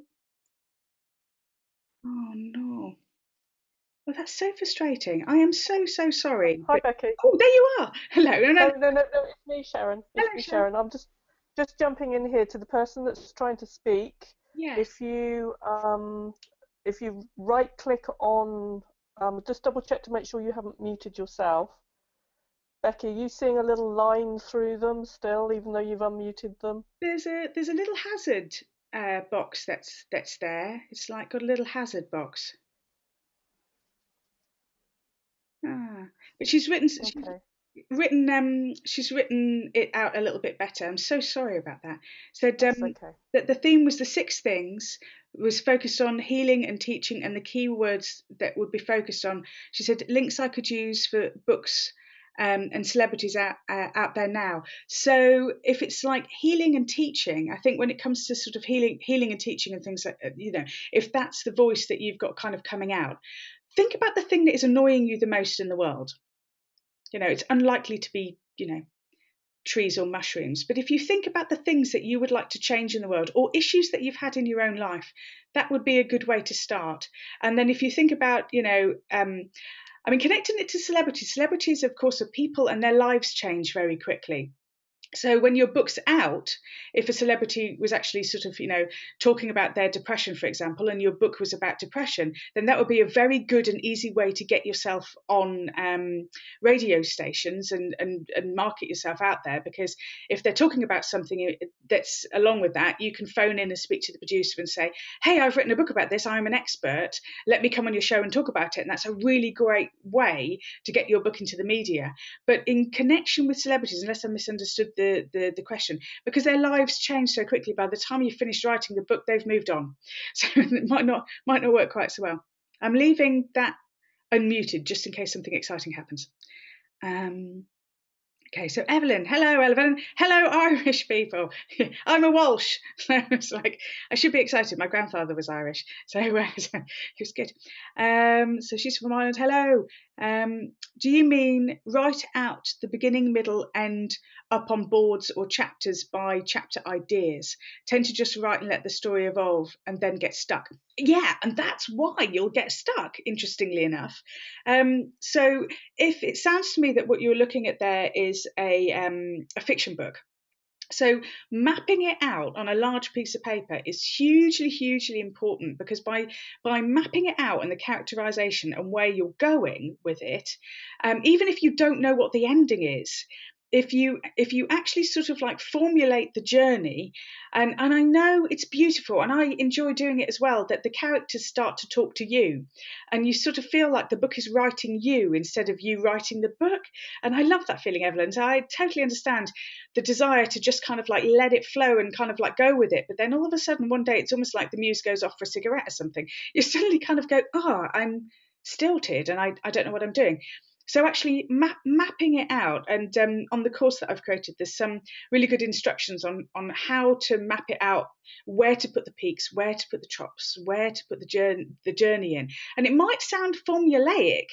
Oh no. Well, that's so frustrating. I am so sorry. Hi, Becky. Oh, there you are. Hello. No, it's me, Sharon. Hello, It's me, Sharon. I'm just jumping in here to the person that's trying to speak. Yes. If you right click on, just double check to make sure you haven't muted yourself. Becky, are you seeing a little line through them still, even though you've unmuted them? There's a little hazard box that's there. It's like got a little hazard box. But she's written it out a little bit better. I'm so sorry about that. Said okay. that the theme was the 6 things, was focused on healing and teaching, and the key words that would be focused on. She said links I could use for books and celebrities out there now. So if it's like healing and teaching, I think when it comes to sort of healing and teaching and things like, if that's the voice that you've got kind of coming out, think about the thing that is annoying you the most in the world. It's unlikely to be, trees or mushrooms. But if you think about the things that you would like to change in the world, or issues that you've had in your own life, that would be a good way to start. And then if you think about, connecting it to celebrities, of course, are people, and their lives change very quickly. So when your book's out, if a celebrity was actually sort of, talking about their depression, for example, and your book was about depression, then that would be a very good and easy way to get yourself on radio stations and market yourself out there. Because if they're talking about something that's along with that, you can phone in and speak to the producer and say, hey, I've written a book about this. I'm an expert. Let me come on your show and talk about it. And that's a really great way to get your book into the media. But in connection with celebrities, unless I misunderstood the question, because their lives change so quickly, by the time you've finished writing the book, they've moved on. So it might not work quite so well. I'm leaving that unmuted just in case something exciting happens. Okay, so Evelyn, hello Evelyn, hello Irish people. I'm a Walsh. So it's like, I should be excited. My grandfather was Irish, so, so he was good. So she's from Ireland. Hello. Do you mean write out the beginning, middle, end up on boards or chapters by chapter ideas? Tend to just write and let the story evolve and then get stuck. Yeah, and that's why you'll get stuck, interestingly enough. So if it sounds to me that what you're looking at there is a fiction book, so mapping it out on a large piece of paper is hugely, hugely important, because by mapping it out and the characterization and where you're going with it, even if you don't know what the ending is, if you actually sort of like formulate the journey, and I know it's beautiful and I enjoy doing it as well, that the characters start to talk to you and you sort of feel like the book is writing you instead of you writing the book. And I love that feeling, Evelyn. So I totally understand the desire to just kind of like let it flow and kind of like go with it. But then all of a sudden one day it's almost like the muse goes off for a cigarette or something. You suddenly kind of go, I'm stilted and I don't know what I'm doing. So actually mapping it out, and on the course that I've created, there's some really good instructions on how to map it out, where to put the peaks, where to put the troughs, where to put the journey in. And it might sound formulaic,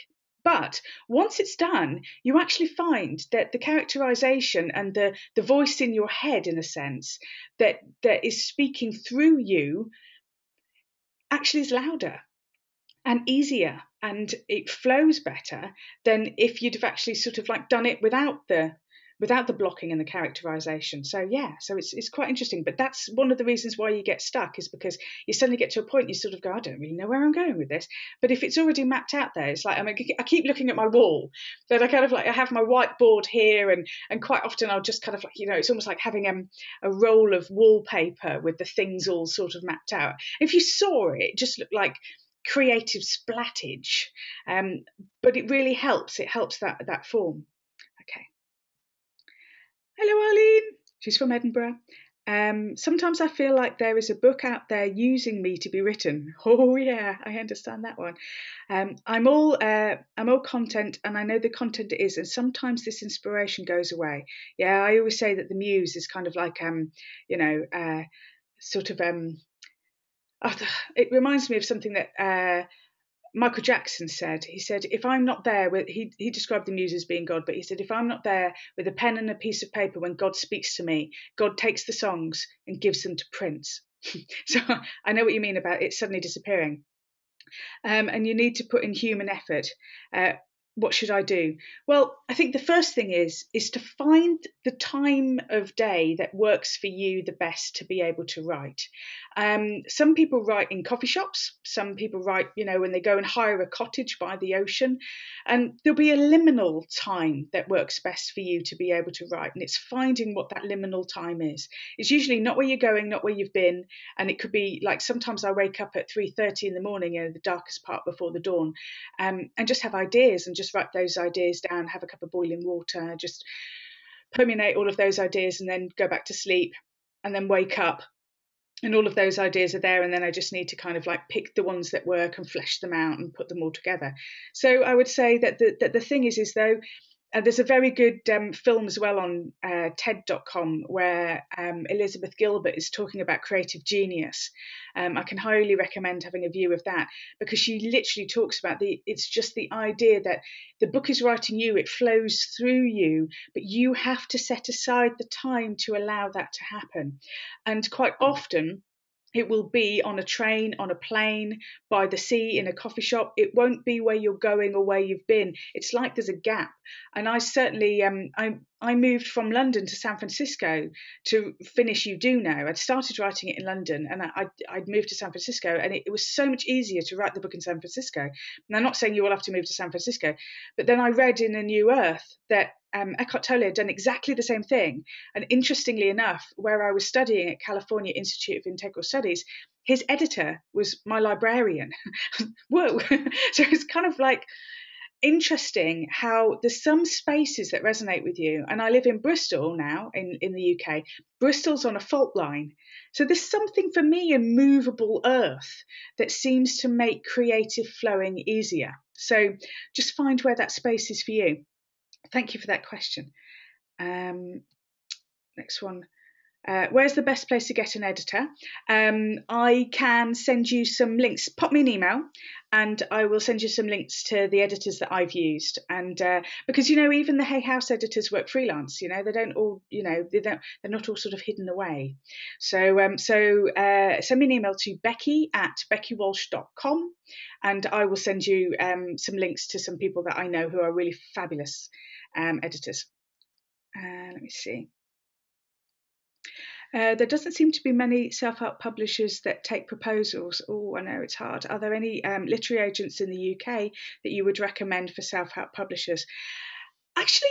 but once it's done, you actually find that the characterization and the voice in your head, in a sense, that is speaking through you actually is louder and easier, and it flows better than if you'd have actually sort of like done it without the blocking and the characterization. So yeah, so it's quite interesting. But that's one of the reasons why you get stuck, is because you suddenly get to a point you sort of go, I don't really know where I'm going with this. But if it's already mapped out there, it's like, I mean, I keep looking at my wall, but I kind of like, I have my whiteboard here, and quite often I'll just kind of like, it's almost like having a roll of wallpaper with the things all sort of mapped out. If you saw it, it just looked like creative splattage, but it really helps. It helps that form. Okay. Hello, Arlene. She's from Edinburgh. Sometimes I feel like there is a book out there using me to be written. Oh yeah, I understand that one. I'm all content, and I know the content it is, and sometimes this inspiration goes away. Yeah, I always say that the muse is kind of like sort of it reminds me of something that Michael Jackson said. He said, if I'm not there with, he described the muse as being God, but he said, if I'm not there with a pen and a piece of paper when God speaks to me, God takes the songs and gives them to Prince. So I know what you mean about it suddenly disappearing. And you need to put in human effort. What should I do? Well, I think the first thing is to find the time of day that works for you the best to be able to write. Some people write in coffee shops. Some people write, when they go and hire a cottage by the ocean. And there'll be a liminal time that works best for you to be able to write. And it's finding what that liminal time is. It's usually not where you're going, not where you've been. And it could be like, sometimes I wake up at 3:30 in the morning, the darkest part before the dawn, and just have ideas and just write those ideas down, have a cup of boiling water, just permeate all of those ideas, and then go back to sleep, and then wake up and all of those ideas are there, and then I just need to kind of like pick the ones that work and flesh them out and put them all together. So I would say that the thing is though, there's a very good film as well on TED.com where Elizabeth Gilbert is talking about creative genius. I can highly recommend having a view of that, because she literally talks about it's just the idea that the book is writing you, it flows through you, but you have to set aside the time to allow that to happen. And quite often, it will be on a train, on a plane, by the sea, in a coffee shop. It won't be where you're going or where you've been. It's like there's a gap. And I certainly, I moved from London to San Francisco to finish You Do Know. I'd started writing it in London, and I'd moved to San Francisco, and it was so much easier to write the book in San Francisco. And I'm not saying you all have to move to San Francisco, but then I read in A New Earth that Eckhart Tolle had done exactly the same thing. And interestingly enough, where I was studying at California Institute of Integral Studies, his editor was my librarian. Whoa. So it's kind of like interesting how there's some spaces that resonate with you. And I live in Bristol now, in the UK. Bristol's on a fault line. So there's something for me in movable earth that seems to make creative flowing easier. So just find where that space is for you. Thank you for that question. Next one. Where's the best place to get an editor? I can send you some links. Pop me an email and I will send you some links to the editors that I've used. And because, even the Hay House editors work freelance, they don't all, they're not all sort of hidden away. So send me an email to becky@beckywalsh.com and I will send you some links to some people that I know who are really fabulous editors. Let me see. There doesn't seem to be many self-help publishers that take proposals. Oh, I know it's hard. Are there any literary agents in the UK that you would recommend for self-help publishers? Actually,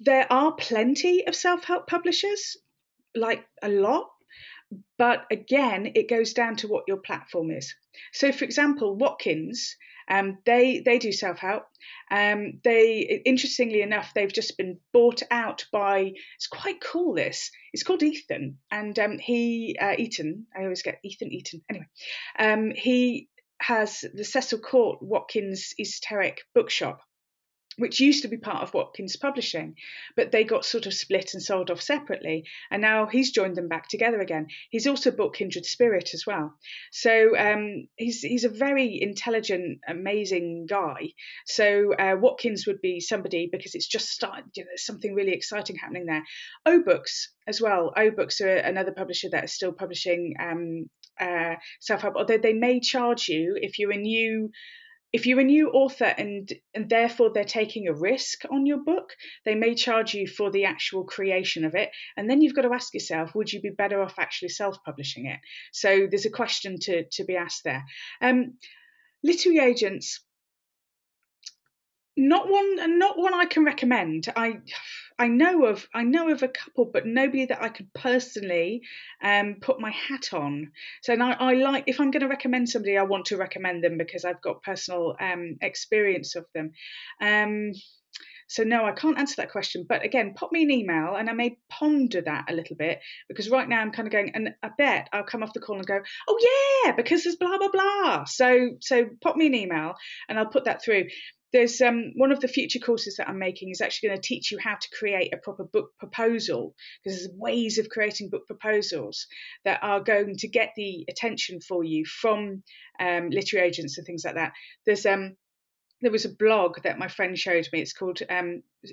there are plenty of self-help publishers, like a lot. But again, it goes down to what your platform is. So, for example, Watkins, they do self-help. Interestingly enough, they've just been bought out by. It's quite cool. It's called Ethan, and Eaton. I always get Ethan. Anyway, he has the Cecil Court Watkins Esoteric Bookshop, which used to be part of Watkins Publishing, but they got sort of split and sold off separately. And now he's joined them back together again. He's also bought Kindred Spirit as well. So he's a very intelligent, amazing guy. So Watkins would be somebody because it's just started, there's something really exciting happening there. O-Books as well. O-Books are another publisher that is still publishing self-help, although they may charge you if you're a new author and therefore they're taking a risk on your book, they may charge you for the actual creation of it. And then you've got to ask yourself, would you be better off actually self-publishing it? So there's a question to be asked there. Literary agents, not one I can recommend. I know of a couple, but nobody that I could personally put my hat on. So I like, if I'm going to recommend somebody, I want to recommend them because I've got personal experience of them. So no, I can't answer that question. But again, pop me an email and I may ponder that a little bit because right now I'm kind of going, and I bet I'll come off the call and go, oh yeah, because there's blah, blah, blah. So pop me an email and I'll put that through. There's one of the future courses that I'm making is actually going to teach you how to create a proper book proposal, because there's ways of creating book proposals that are going to get the attention for you from literary agents and things like that. There was a blog that my friend showed me. It's called,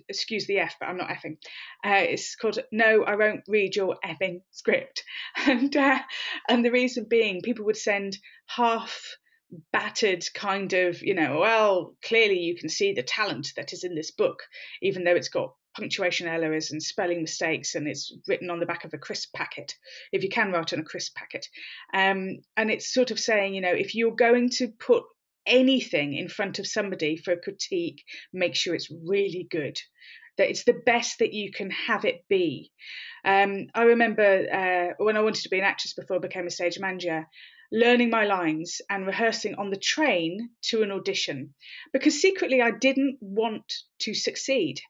excuse the F, but I'm not effing. It's called No, I Won't Read Your Effing Script. And the reason being, people would send half battered kind of, well, clearly you can see the talent that is in this book, even though it's got punctuation errors and spelling mistakes and it's written on the back of a crisp packet, if you can write on a crisp packet. And it's sort of saying, if you're going to put anything in front of somebody for a critique, make sure it's really good, that it's the best that you can have it be. I remember when I wanted to be an actress before I became a stage manager, learning my lines and rehearsing on the train to an audition, because secretly I didn't want to succeed.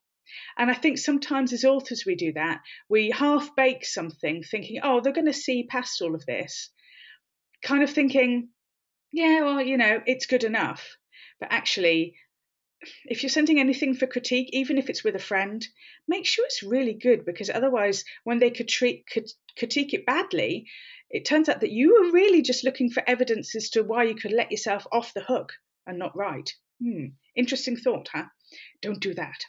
And I think sometimes as authors we do that. We half bake something thinking, oh, they're going to see past all of this, kind of thinking, yeah, well, it's good enough. But actually, if you're sending anything for critique, even if it's with a friend, make sure it's really good, because otherwise when they critique it badly, it turns out that you were really just looking for evidence as to why you could let yourself off the hook and not write. Interesting thought, huh? Don't do that.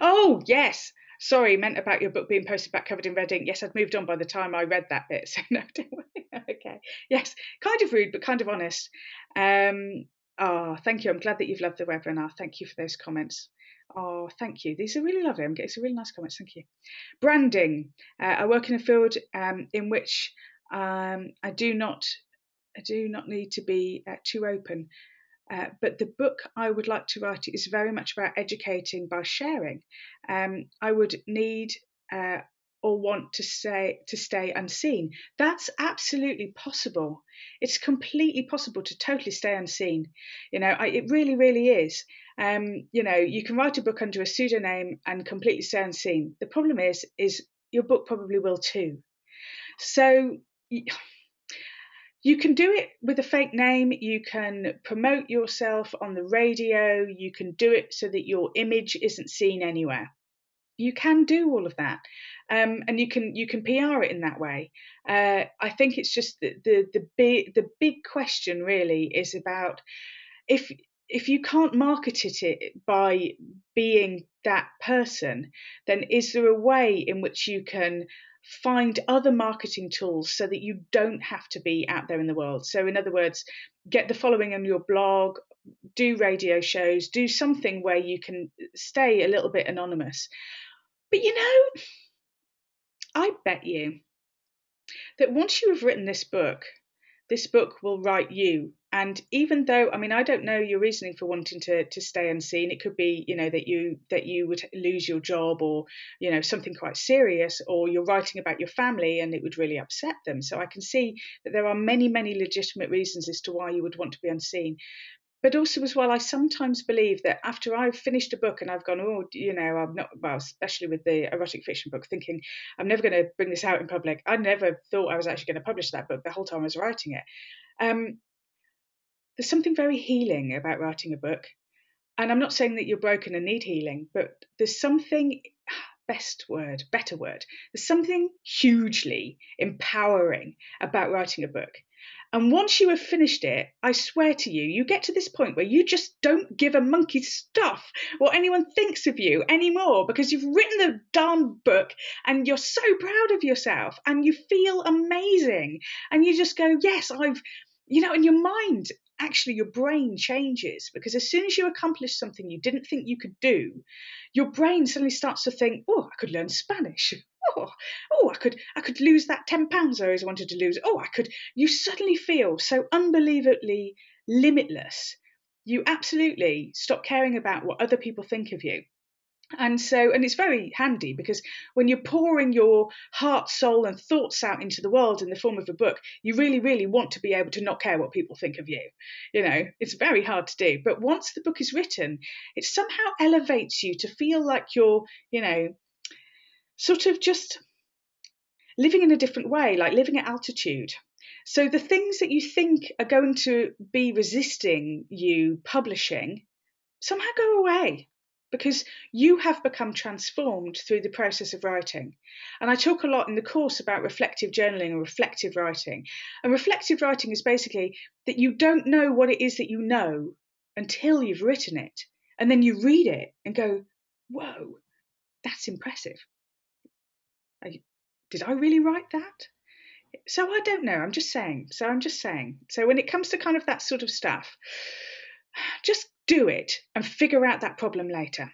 Oh, yes. Sorry, meant about your book being posted back covered in red ink. Yes, I'd moved on by the time I read that bit, so no, don't worry. Okay. Yes, kind of rude, but kind of honest. Oh, thank you. I'm glad that you've loved the webinar. Thank you for those comments. Oh, thank you. These are really lovely. I'm getting some really nice comments. Thank you. Branding. I work in a field in which I do not need to be too open. But the book I would like to write is very much about educating by sharing. I would need or want to stay unseen. That's absolutely possible. It's completely possible to totally stay unseen. It really, really is. You can write a book under a pseudonym and completely stay unseen. The problem is your book probably will too. So You can do it with a fake name. You can promote yourself on the radio. You can do it so that your image isn't seen anywhere. You can do all of that, and you can PR it in that way. I think it's just the big question really is about if you can't market it by being that person, then is there a way in which you can find other marketing tools so that you don't have to be out there in the world? So in other words, get the following on your blog, do radio shows, do something where you can stay a little bit anonymous. But I bet you that once you have written this book will write you. And even though, I mean, I don't know your reasoning for wanting to stay unseen. It could be, that you would lose your job, or, something quite serious, or you're writing about your family and it would really upset them. So I can see that there are many, many legitimate reasons as to why you would want to be unseen. But also as well, I sometimes believe that after I've finished a book and I've gone, I'm not, well, especially with the erotic fiction book, thinking I'm never going to bring this out in public. I never thought I was actually going to publish that book the whole time I was writing it. There's something very healing about writing a book. And I'm not saying that you're broken and need healing, but there's something, better word, there's something hugely empowering about writing a book. And once you have finished it, I swear to you, you get to this point where you just don't give a monkey's stuff what anyone thinks of you anymore, because you've written the darn book and you're so proud of yourself and you feel amazing. And you just go, yes, in your mind, actually your brain changes, because as soon as you accomplish something you didn't think you could do, your brain suddenly starts to think, oh, I could learn Spanish. Oh, I could lose that 10 pounds I always wanted to lose. Oh, I could. You suddenly feel so unbelievably limitless. You absolutely stop caring about what other people think of you. And it's very handy, because when you're pouring your heart, soul and thoughts out into the world in the form of a book, you really, really want to be able to not care what people think of you. It's very hard to do. But once the book is written, it somehow elevates you to feel like you're, sort of just living in a different way, like living at altitude. So the things that you think are going to be resisting you publishing somehow go away, because you have become transformed through the process of writing. And I talk a lot in the course about reflective journaling and reflective writing. And reflective writing is basically that you don't know what it is that you know until you've written it. And then you read it and go, whoa, that's impressive. Did I really write that? So I don't know. I'm just saying. So when it comes to kind of that sort of stuff, just do it and figure out that problem later.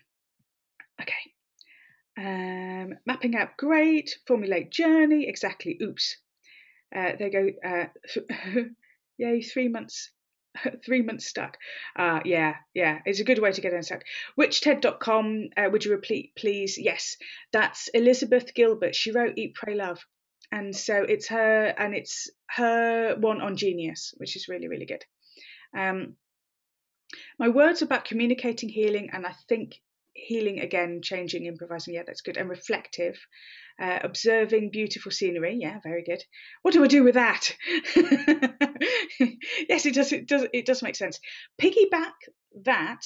Okay. Mapping out, great. Formulate journey, exactly. Oops. There you go. Yay, 3 months. 3 months stuck. Yeah, it's a good way to get unstuck. Witchted.com, would you repeat, please? Yes, that's Elizabeth Gilbert. She wrote Eat, Pray, Love. And so it's her one on Genius, which is really, really good. My words about communicating, healing, and I think healing again, changing, improvising. Yeah, that's good. And reflective. Observing beautiful scenery. Yeah, very good. What do I do with that? Yes, it does make sense. Piggyback that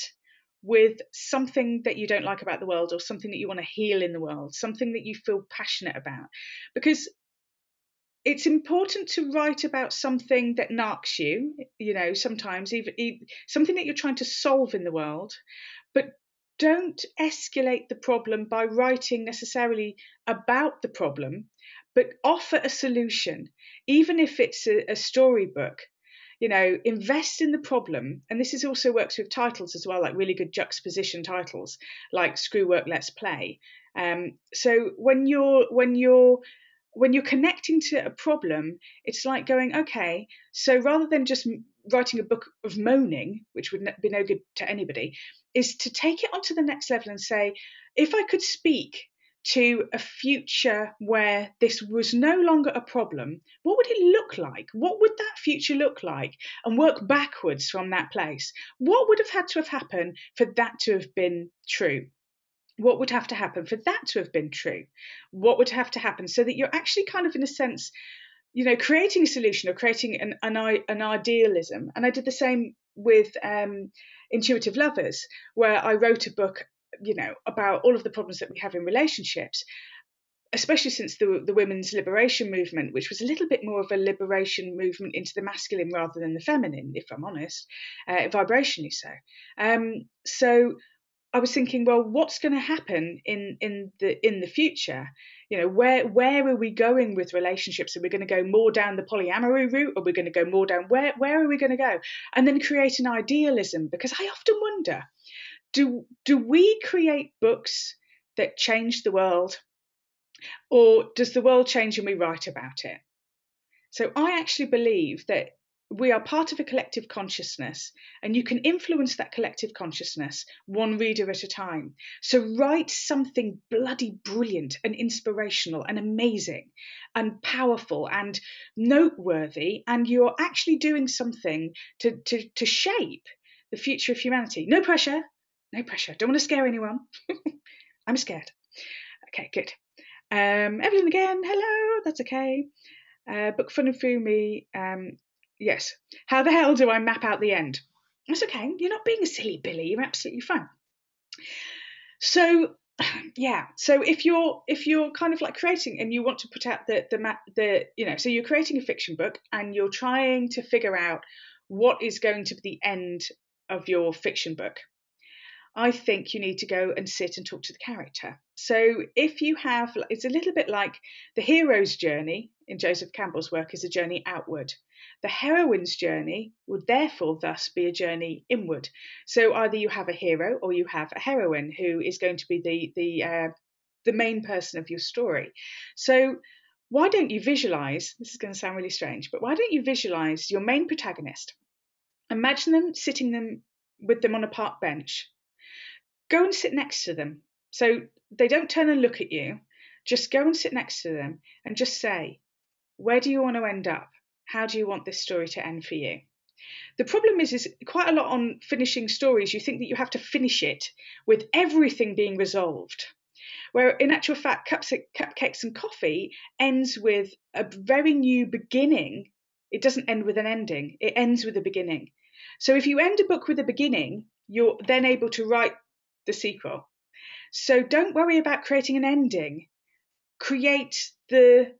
with something that you don't like about the world, or something that you want to heal in the world, something that you feel passionate about, because it's important to write about something that narks you, sometimes even something that you're trying to solve in the world, but don't escalate the problem by writing necessarily about the problem, but offer a solution, even if it's a storybook. Invest in the problem. And this also works with titles as well, like really good juxtaposition titles, like Screw Work, Let's Play. So when you're connecting to a problem, it's like going, okay, so rather than just writing a book of moaning, which would be no good to anybody, is to take it onto the next level and say, if I could speak to a future where this was no longer a problem, what would it look like? What would that future look like? And work backwards from that place. What would have had to have happened for that to have been true? What would have to happen for that to have been true? What would have to happen so that you're actually kind of, in a sense, creating a solution or creating an idealism. And I did the same with Intuitive Lovers, where I wrote a book, about all of the problems that we have in relationships, especially since the women's liberation movement, which was a little bit more of a liberation movement into the masculine rather than the feminine, if I'm honest, vibrationally so. So I was thinking, well, what's going to happen in the future? Where are we going with relationships? Are we going to go more down the polyamory route? Or are we going to go more down where are we going to go? And then create an idealism, because I often wonder, do we create books that change the world, or does the world change and we write about it? So I actually believe that we are part of a collective consciousness, and you can influence that collective consciousness one reader at a time. So write something bloody brilliant and inspirational and amazing and powerful and noteworthy, and you're actually doing something to shape the future of humanity. No pressure. Don't want to scare anyone. I'm scared. Okay, good. Evelyn again, hello, that's okay. Book Fun and Fumi, yes. How the hell do I map out the end? That's okay, you're not being a silly Billy, you're absolutely fine. So, yeah, so if you're kind of like creating and you want to put out so you're creating a fiction book and you're trying to figure out what is going to be the end of your fiction book, I think you need to go and sit and talk to the character. So if you have, it's a little bit like the hero's journey in Joseph Campbell's work is a journey outward. The heroine's journey would therefore thus be a journey inward. So either you have a hero or you have a heroine who is going to be the main person of your story. So why don't you visualize, this is going to sound really strange, but why don't you visualize your main protagonist? Imagine them sitting with them on a park bench. Go and sit next to them. So they don't turn and look at you. Just go and sit next to them and just say, where do you want to end up? How do you want this story to end for you? The problem is quite a lot on finishing stories, you think that you have to finish it with everything being resolved. Where in actual fact, Cupcakes and Coffee ends with a very new beginning. It doesn't end with an ending. It ends with a beginning. So if you end a book with a beginning, you're then able to write the sequel. So don't worry about creating an ending. Create the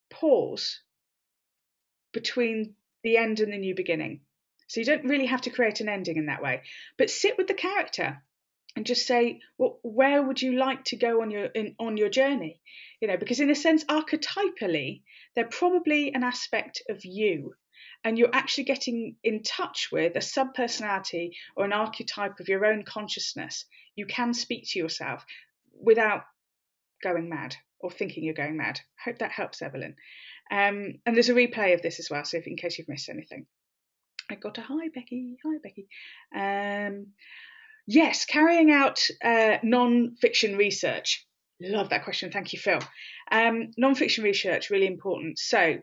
pause between the end and the new beginning. So you don't really have to create an ending in that way, but sit with the character and just say, well, where would you like to go on your journey? Because in a sense, archetypally, they're probably an aspect of you, and you're actually getting in touch with a sub-personality or an archetype of your own consciousness. You can speak to yourself without going mad or thinking you're going mad. I hope that helps, Evelyn. And there's a replay of this as well, so in case you've missed anything. I got a hi, Becky. Hi, Becky. Yes, carrying out non-fiction research. Love that question. Thank you, Phil. Non-fiction research, really important. So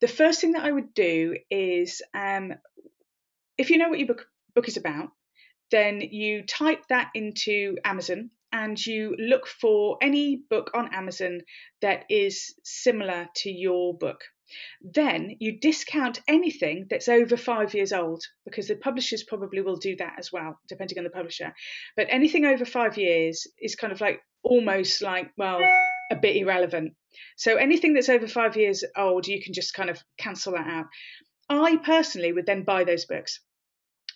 the first thing that I would do is, if you know what your book is about, then you type that into Amazon and you look for any book on Amazon that is similar to your book. Then you discount anything that's over 5 years old, because the publishers probably will do that as well, depending on the publisher. But anything over 5 years is kind of like almost like, well, a bit irrelevant. So anything that's over 5 years old, you can just kind of cancel that out. I personally would then buy those books.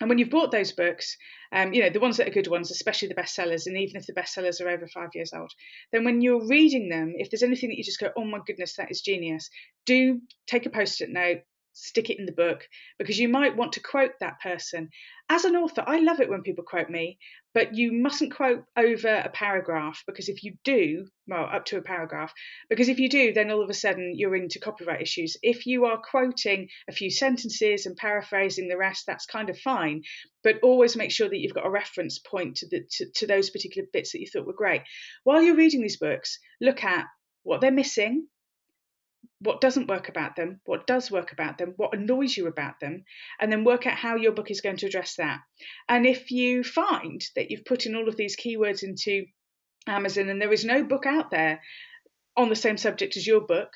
And when you've bought those books, the ones that are good ones, especially the bestsellers, and even if the bestsellers are over 5 years old, then when you're reading them, if there's anything that you just go, oh my goodness, that is genius, do take a post-it note, stick it in the book, because you might want to quote that person. As an author, I love it when people quote me, but you mustn't quote over a paragraph, because if you do, well, up to a paragraph, because if you do, then all of a sudden you're into copyright issues. If you are quoting a few sentences and paraphrasing the rest, that's kind of fine, but always make sure that you've got a reference point to those particular bits that you thought were great. While you're reading these books, look at what they're missing, what doesn't work about them, what does work about them, what annoys you about them, and then work out how your book is going to address that. And if you find that you've put in all of these keywords into Amazon and there is no book out there on the same subject as your book,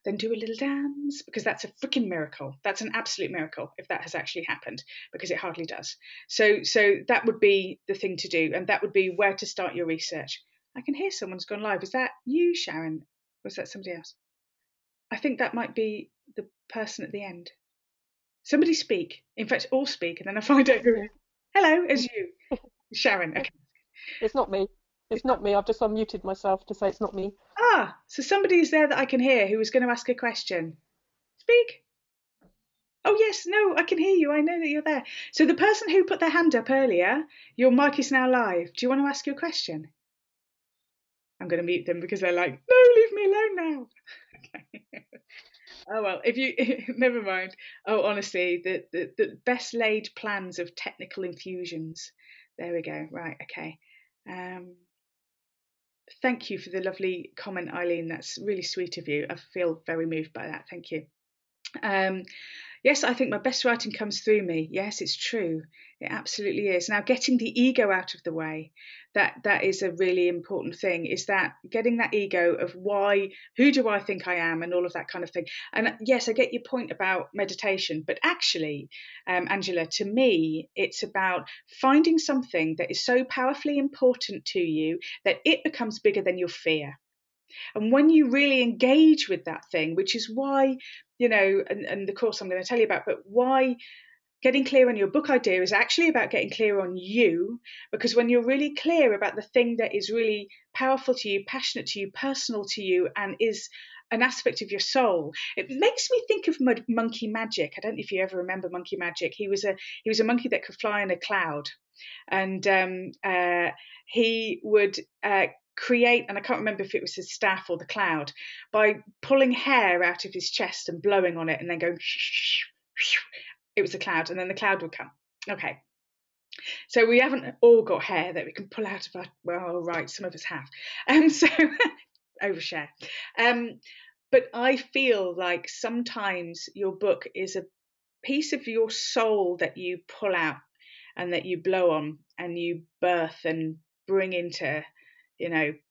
then do a little dance, because that's a freaking miracle. That's an absolute miracle if that has actually happened, because it hardly does. So that would be the thing to do, and that would be where to start your research. I can hear someone's gone live. Is that you, Sharon? Or was that somebody else? I think that might be the person at the end. Somebody speak. In fact, all speak, and then I find out who it is. Hello, it's you, Sharon. Okay. It's not me. It's not me. I've just unmuted myself to say it's not me. Ah, so somebody is there that I can hear who was going to ask a question. Speak. Oh, yes, no, I can hear you. I know that you're there. So the person who put their hand up earlier, your mic is now live. Do you want to ask your question? I'm going to mute them because they're like, no, leave me alone now. Okay. Oh, well, if you, never mind. Oh, honestly, the best laid plans of technical infusions. There we go. Right, okay. Thank you for the lovely comment, Eileen. That's really sweet of you. I feel very moved by that. Thank you. Yes, I think my best writing comes through me. Yes, it's true. It absolutely is. Now, getting the ego out of the way, that is a really important thing, is that getting that ego of who do I think I am, and all of that kind of thing. And yes, I get your point about meditation, but actually, Angela, to me, it's about finding something that is so powerfully important to you that it becomes bigger than your fear. And when you really engage with that thing, which is why, and the course I'm going to tell you about, but why getting clear on your book idea is actually about getting clear on you, because when you're really clear about the thing that is really powerful to you, passionate to you, personal to you, and is an aspect of your soul, it makes me think of monkey magic. I don't know if you ever remember monkey magic. He was a monkey that could fly in a cloud, and he would create, and I can't remember if it was his staff or the cloud, by pulling hair out of his chest and blowing on it and then going it was the cloud, and then the cloud would come. Okay, so we haven't all got hair that we can pull out of our, well, right, some of us have, so overshare. But I feel like sometimes your book is a piece of your soul that you pull out and that you blow on and you birth and bring into,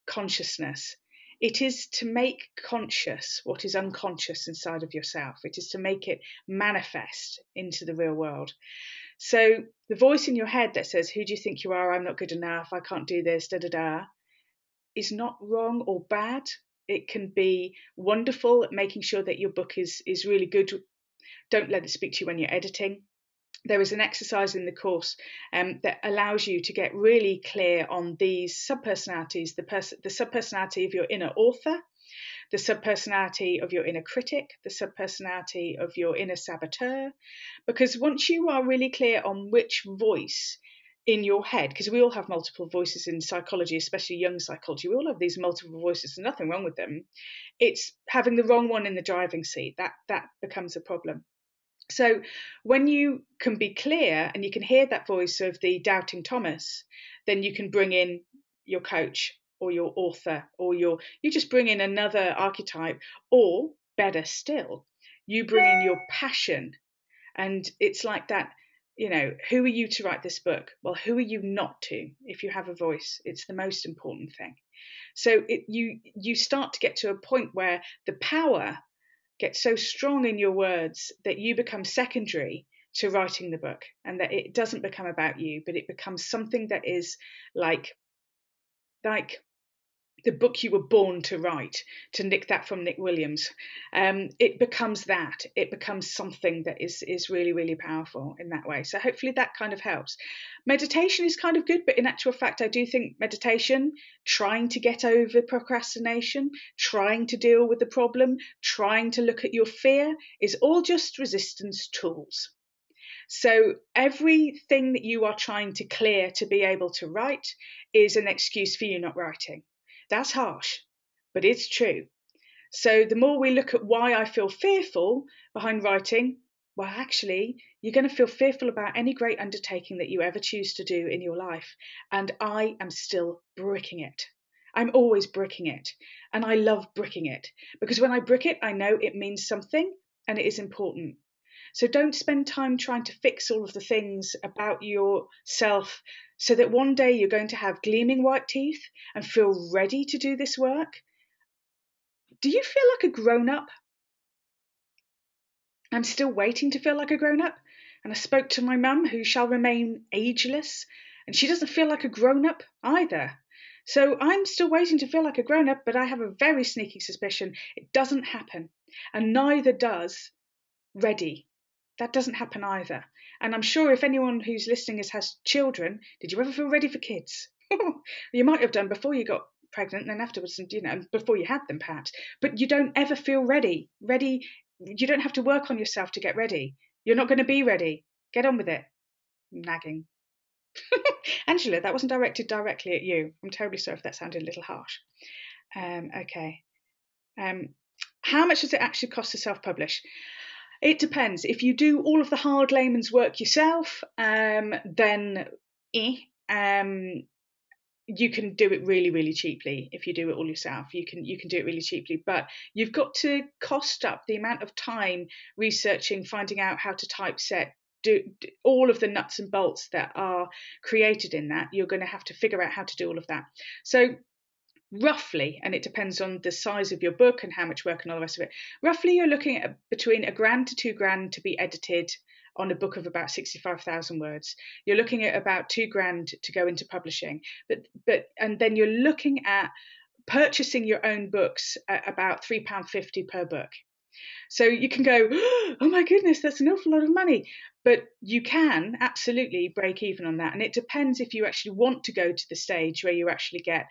consciousness. It is to make conscious what is unconscious inside of yourself. It is to make it manifest into the real world. So the voice in your head that says, who do you think you are? I'm not good enough. I can't do this, da-da-da, is not wrong or bad. It can be wonderful at making sure that your book is really good. Don't let it speak to you when you're editing. There is an exercise in the course that allows you to get really clear on these subpersonalities, the subpersonality of your inner author, the subpersonality of your inner critic, the subpersonality of your inner saboteur. Because once you are really clear on which voice in your head, because we all have multiple voices in psychology, especially young psychology, we all have these multiple voices, there's nothing wrong with them. It's having the wrong one in the driving seat that becomes a problem. So when you can be clear and you can hear that voice of the doubting Thomas, then you can bring in your coach or your author, or you just bring in another archetype, or better still, you bring in your passion. And it's like that, who are you to write this book? Well, who are you not to? If you have a voice, it's the most important thing. So you start to get to a point where the power gets so strong in your words that you become secondary to writing the book, and that it doesn't become about you, but it becomes something that is like the book you were born to write, to nick that from Nick Williams. It becomes that. It becomes something that is really, really powerful in that way. So hopefully that kind of helps. Meditation is kind of good, but in actual fact, I do think meditation, trying to get over procrastination, trying to deal with the problem, trying to look at your fear, is all just resistance tools. So everything that you are trying to clear to be able to write is an excuse for you not writing. That's harsh, but it's true. So the more we look at why I feel fearful behind writing, well, actually, you're going to feel fearful about any great undertaking that you ever choose to do in your life. And I am still bricking it. I'm always bricking it. And I love bricking it, because when I brick it, I know it means something and it is important. So don't spend time trying to fix all of the things about yourself so that one day you're going to have gleaming white teeth and feel ready to do this work. Do you feel like a grown-up? I'm still waiting to feel like a grown-up. And I spoke to my mum, who shall remain ageless, and she doesn't feel like a grown-up either. So I'm still waiting to feel like a grown-up, but I have a very sneaky suspicion it doesn't happen. And neither does ready. That doesn't happen either. And I'm sure if anyone who's listening has children, did you ever feel ready for kids? You might have done before you got pregnant and then afterwards, and before you had them perhaps, but you don't ever feel ready. You don't have to work on yourself to get ready. You're not going to be ready. Get on with it. Nagging. Angela, that wasn't directed directly at you. I'm terribly sorry if that sounded a little harsh. Okay. How much does it actually cost to self-publish? It depends. If you do all of the hard layman's work yourself, then you can do it really, really cheaply. If you do it all yourself, you can do it really cheaply. But you've got to cost up the amount of time researching, finding out how to typeset, do all of the nuts and bolts that are created in that. You're going to have to figure out how to do all of that. So roughly, and it depends on the size of your book and how much work and all the rest of it, roughly you're looking at between £1,000 to £2,000 to be edited on a book of about 65,000 words. You're looking at about £2,000 to go into publishing, and then you're looking at purchasing your own books at about £3.50 per book. So you can go, oh my goodness, that's an awful lot of money. But you can absolutely break even on that. And it depends if you actually want to go to the stage where you actually get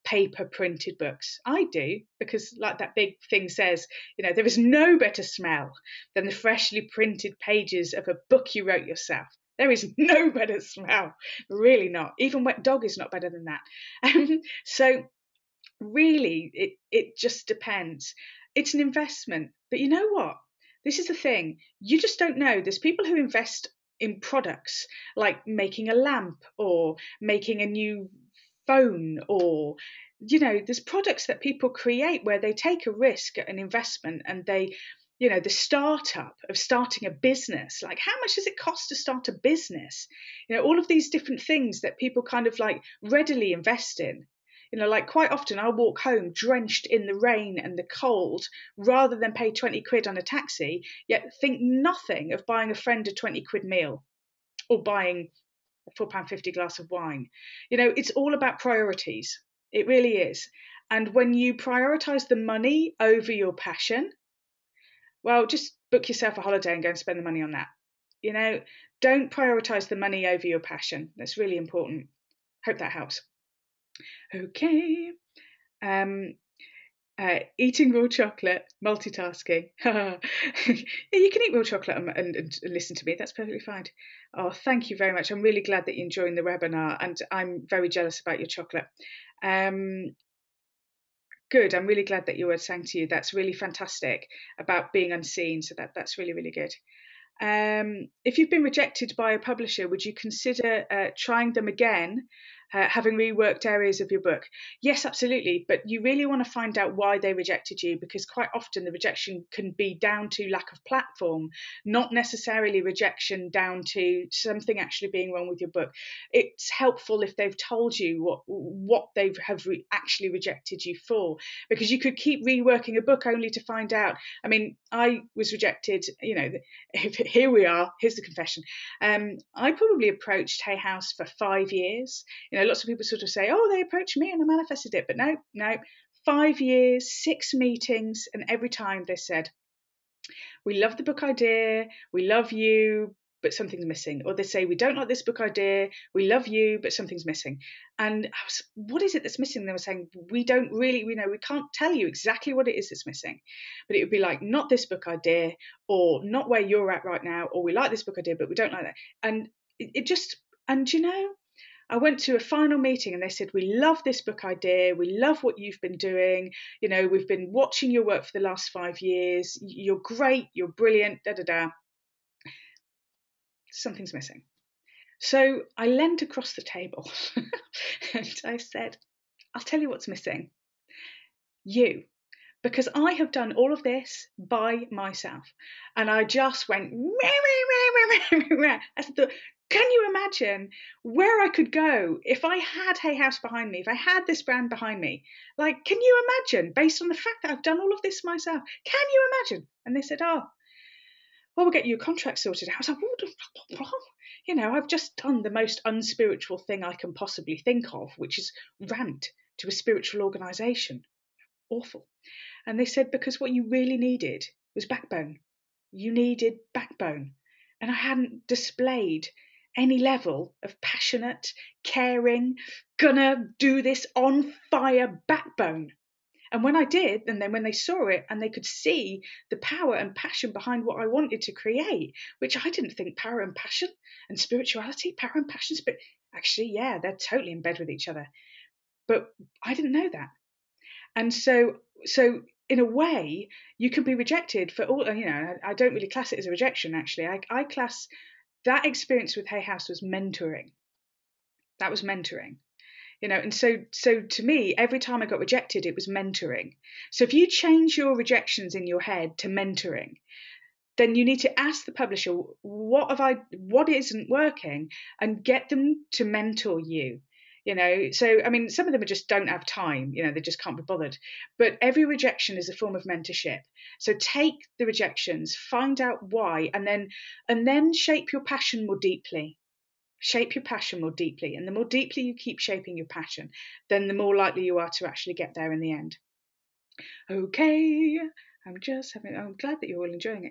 paper printed books. I do, because like that big thing says, there is no better smell than the freshly printed pages of a book you wrote yourself. There is no better smell, really not. Even wet dog is not better than that. So really, it just depends. It's an investment. But you know what? This is the thing. You just don't know. There's people who invest in products like making a lamp or making a new phone, or there's products that people create where they take a risk, an investment, and they the startup of starting a business. Like, how much does it cost to start a business? All of these different things that people kind of like readily invest in. Like quite often I'll walk home drenched in the rain and the cold rather than pay 20 quid on a taxi, yet think nothing of buying a friend a 20 quid meal or buying a £4.50 glass of wine. It's all about priorities. It really is. And when you prioritise the money over your passion, well, just book yourself a holiday and go and spend the money on that. Don't prioritise the money over your passion. That's really important. Hope that helps. Okay. Eating raw chocolate, multitasking. Yeah, you can eat raw chocolate and listen to me. That's perfectly fine. Oh, thank you very much. I'm really glad that you're enjoying the webinar, and I'm very jealous about your chocolate. Good. I'm really glad that you were saying to you. That's really fantastic about being unseen. So that's really, really good. If you've been rejected by a publisher, would you consider trying them again, having reworked areas of your book? Yes, absolutely. But you really want to find out why they rejected you, because quite often the rejection can be down to lack of platform, not necessarily rejection down to something actually being wrong with your book. It's helpful if they've told you what they have actually rejected you for, because you could keep reworking a book only to find out. I mean, I was rejected, here we are, here's the confession. I probably approached Hay House for 5 years. Lots of people sort of say, oh, they approached me and I manifested it. But no, 5 years, 6 meetings, and every time they said, we love the book idea, we love you, but something's missing. Or they say, we don't like this book idea, we love you, but something's missing. And I was, what is it that's missing? And they were saying, we don't really, we can't tell you exactly what it is that's missing. But it would be like, not this book idea, or not where you're at right now, or we like this book idea, but we don't like that. And it just, and I went to a final meeting and they said, we love this book idea. We love what you've been doing. We've been watching your work for the last 5 years. You're great. You're brilliant. Something's missing. So I leaned across the table and I said, I'll tell you what's missing. You. Because I have done all of this by myself. And I just went, I said, Can you imagine where I could go if I had Hay House behind me, if I had this brand behind me? Like, can you imagine, based on the fact that I've done all of this myself, can you imagine? And they said, oh, well, we'll get you a contract sorted out. I was like, what? I've just done the most unspiritual thing I can possibly think of, which is rant to a spiritual organisation. Awful. And they said, because what you really needed was backbone. You needed backbone. And I hadn't displayed any level of passionate, caring, gonna do this on fire backbone. And when I did, and then when they saw it and they could see the power and passion behind what I wanted to create, which I didn't think power and passion and spirituality, power and passion, but actually, yeah, they're totally in bed with each other. But I didn't know that. And so in a way, you can be rejected for all, I don't really class it as a rejection, actually. I class that experience with Hay House was mentoring. That was mentoring. And so to me, every time I got rejected, it was mentoring. So if you change your rejections in your head to mentoring, then you need to ask the publisher, what isn't working, and get them to mentor you. So I mean, some of them just don't have time, they just can't be bothered. But every rejection is a form of mentorship. So take the rejections, find out why, and then shape your passion more deeply. Shape your passion more deeply. And the more deeply you keep shaping your passion, then the more likely you are to actually get there in the end. Okay, I'm glad that you're all enjoying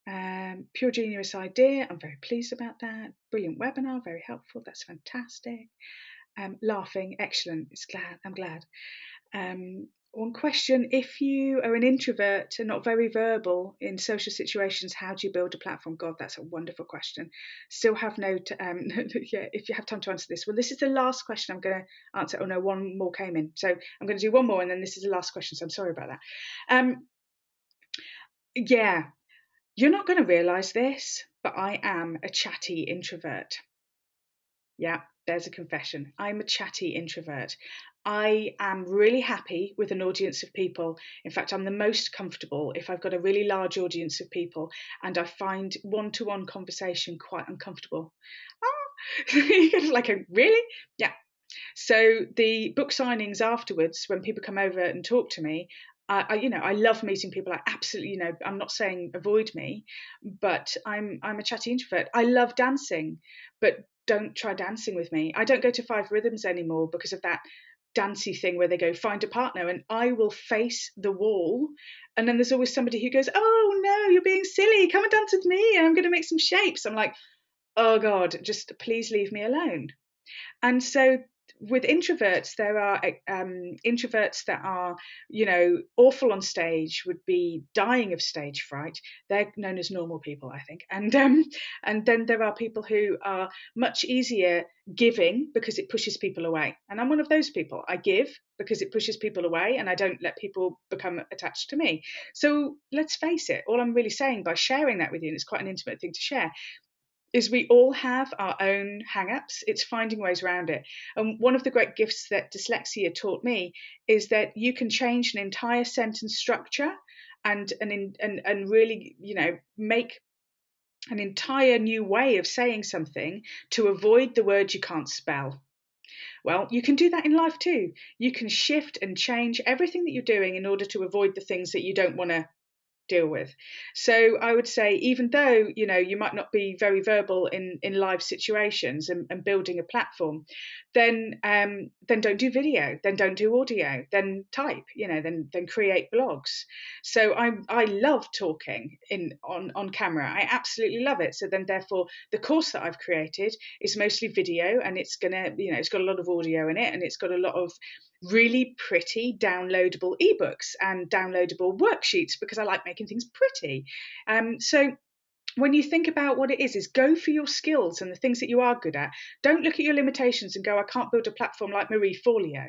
it. Pure genius idea. I'm very pleased about that. Brilliant webinar, very helpful. That's fantastic. Laughing, excellent. I'm glad. One question: if you are an introvert and not very verbal in social situations, how do you build a platform? God, that's a wonderful question. Still have no. Yeah, if you have time to answer this, well, this is the last question I'm going to answer. Oh no, one more came in, so I'm going to do one more, and then this is the last question. So I'm sorry about that. Yeah, you're not going to realise this, but I am a chatty introvert. Yeah, there's a confession. I'm a chatty introvert. I am really happy with an audience of people. In fact, I'm the most comfortable if I've got a really large audience of people, and I find one-to-one conversation quite uncomfortable. Like, really? Yeah. So the book signings afterwards, when people come over and talk to me, I love meeting people. I absolutely, I'm not saying avoid me, but I'm a chatty introvert. I love dancing, but don't try dancing with me. I don't go to Five Rhythms anymore because of that dancey thing where they go find a partner, and I will face the wall, and then there's always somebody who goes, oh no, you're being silly, come and dance with me and I'm going to make some shapes. I'm like, oh God, just please leave me alone. And so with introverts, there are introverts that are, awful on stage, would be dying of stage fright. They're known as normal people, I think. And then there are people who are much easier giving because it pushes people away. And I'm one of those people. I give because it pushes people away, and I don't let people become attached to me. So let's face it, all I'm really saying by sharing that with you, and it's quite an intimate thing to share, is we all have our own hang-ups. It's finding ways around it. And one of the great gifts that dyslexia taught me is that you can change an entire sentence structure and really, make an entire new way of saying something to avoid the word you can't spell. Well, you can do that in life too. You can shift and change everything that you're doing in order to avoid the things that you don't want to deal with. So I would say, even though you might not be very verbal in live situations and building a platform, then don't do video, then don't do audio, then type, then create blogs. So I love talking on camera. I absolutely love it. So then therefore the course that I've created is mostly video, and it's got a lot of audio in it, and it's got a lot of really pretty downloadable ebooks and downloadable worksheets because I like making things pretty. So when you think about what it is go for your skills and the things that you are good at. Don't look at your limitations and go, I can't build a platform like Marie Forleo.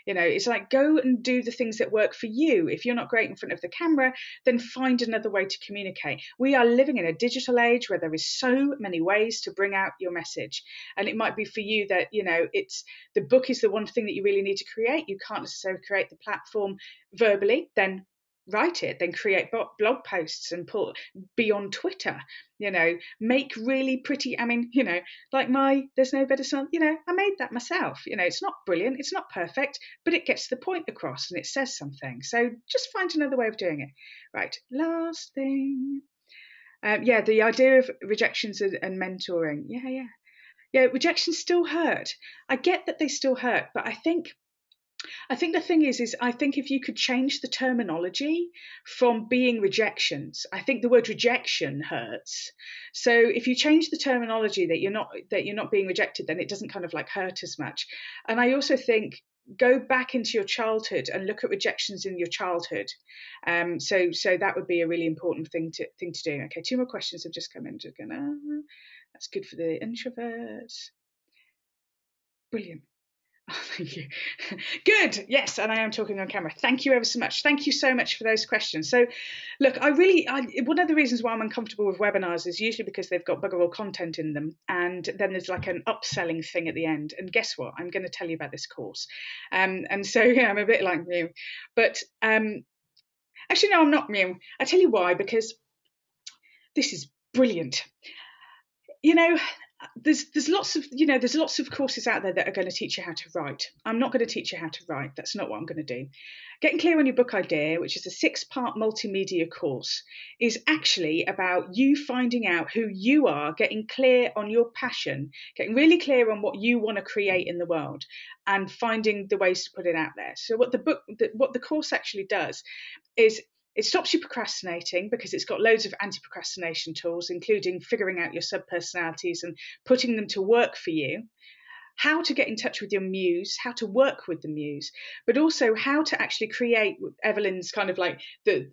It's like, go and do the things that work for you. If you're not great in front of the camera, then find another way to communicate. We are living in a digital age where there is so many ways to bring out your message. And it might be for you that, it's the book is the one thing that you really need to create. You can't necessarily create the platform verbally, then write it, then create blog posts and be on Twitter, make really pretty, like There's No Better Song, I made that myself. It's not brilliant, it's not perfect, but it gets the point across and it says something. So just find another way of doing it. Right, last thing. The idea of rejections and mentoring. Yeah, rejections still hurt. I get that they still hurt, but I think the thing is I think if you could change the terminology from being rejections, I think the word rejection hurts. So if you change the terminology that you're not being rejected, then it doesn't kind of like hurt as much. And I also think go back into your childhood and look at rejections in your childhood. So that would be a really important thing to do. Okay, 2 more questions have just come in. That's good for the introverts. Brilliant. Oh, thank you. Good. Yes, and I am talking on camera. Thank you ever so much. Thank you so much for those questions. So, look, one of the reasons why I'm uncomfortable with webinars is usually because they've got bugger all content in them, and then there's like an upselling thing at the end. And guess what? I'm going to tell you about this course. And so, I'm a bit like you, but actually, no, I'm not new. I tell you why, because this is brilliant. There's lots of courses out there that are going to teach you how to write. I'm not going to teach you how to write. That's not what I'm going to do. Getting Clear on Your Book Idea, which is a 6-part multimedia course, is actually about you finding out who you are, getting clear on your passion, getting really clear on what you want to create in the world, and finding the ways to put it out there. So what the course actually does is it stops you procrastinating, because it's got loads of anti-procrastination tools, including figuring out your sub-personalities and putting them to work for you, how to get in touch with your muse, how to work with the muse, but also how to actually create Evelyn's kind of like the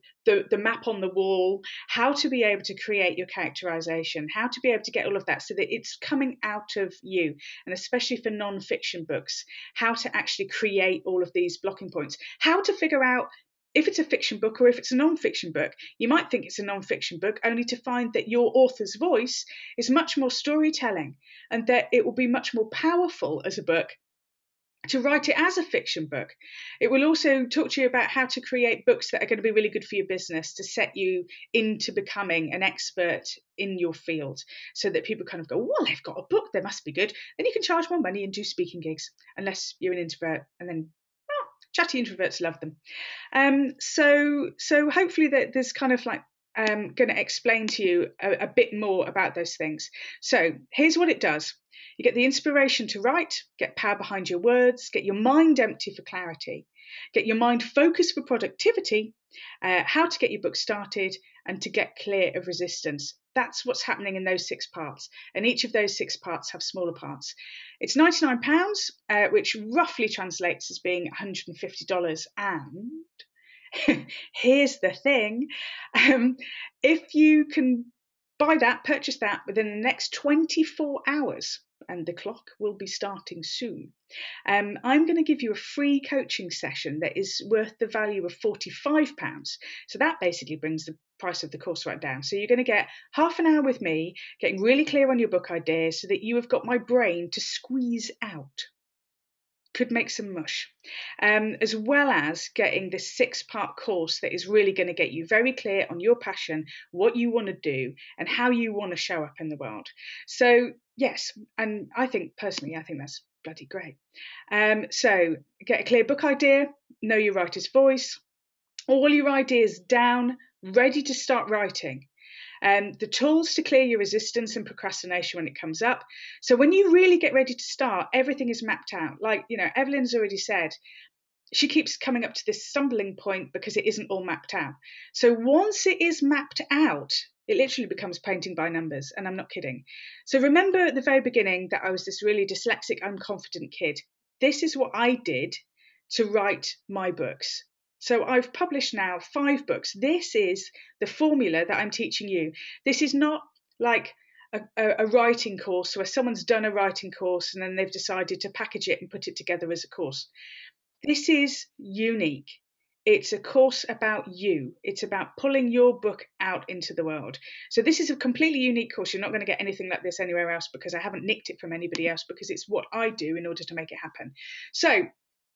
map on the wall, how to be able to create your characterization, how to be able to get all of that so that it's coming out of you, and especially for non-fiction books, how to actually create all of these blocking points, how to figure out if it's a fiction book or if it's a non-fiction book. You might think it's a non-fiction book, only to find that your author's voice is much more storytelling, and that it will be much more powerful as a book to write it as a fiction book. It will also talk to you about how to create books that are going to be really good for your business, to set you into becoming an expert in your field, so that people kind of go, well, they've got a book, they must be good. Then you can charge more money and do speaking gigs, unless you're an introvert, and then chatty introverts love them. So hopefully that there's kind of like going to explain to you a bit more about those things. So here's what it does. You get the inspiration to write, get power behind your words, get your mind empty for clarity, get your mind focused for productivity, how to get your book started, and to get clear of resistance. That's what's happening in those 6 parts. And each of those 6 parts have smaller parts. It's £99, which roughly translates as being $150. And here's the thing. If you can purchase that within the next 24 hours, and the clock will be starting soon, I'm going to give you a free coaching session that is worth the value of £45. So that basically brings the price of the course right down. So you're going to get half an hour with me, getting really clear on your book ideas, so that you have got my brain to squeeze out. Could make some mush, as well as getting this 6-part course that is really going to get you very clear on your passion, what you want to do, and how you want to show up in the world. So yes, and I think that's bloody great. So get a clear book idea, know your writer's voice, all your ideas down, ready to start writing. The tools to clear your resistance and procrastination when it comes up. So when you really get ready to start, everything is mapped out. Like, Evelyn's already said, she keeps coming up to this stumbling point because it isn't all mapped out. So once it is mapped out, it literally becomes painting by numbers, and I'm not kidding. So remember at the very beginning that I was this really dyslexic, unconfident kid. This is what I did to write my books. So I've published now 5 books. This is the formula that I'm teaching you. This is not like a writing course where someone's done a writing course and then they've decided to package it and put it together as a course. This is unique. It's a course about you. It's about pulling your book out into the world. So this is a completely unique course. You're not going to get anything like this anywhere else, because I haven't nicked it from anybody else, because it's what I do in order to make it happen. So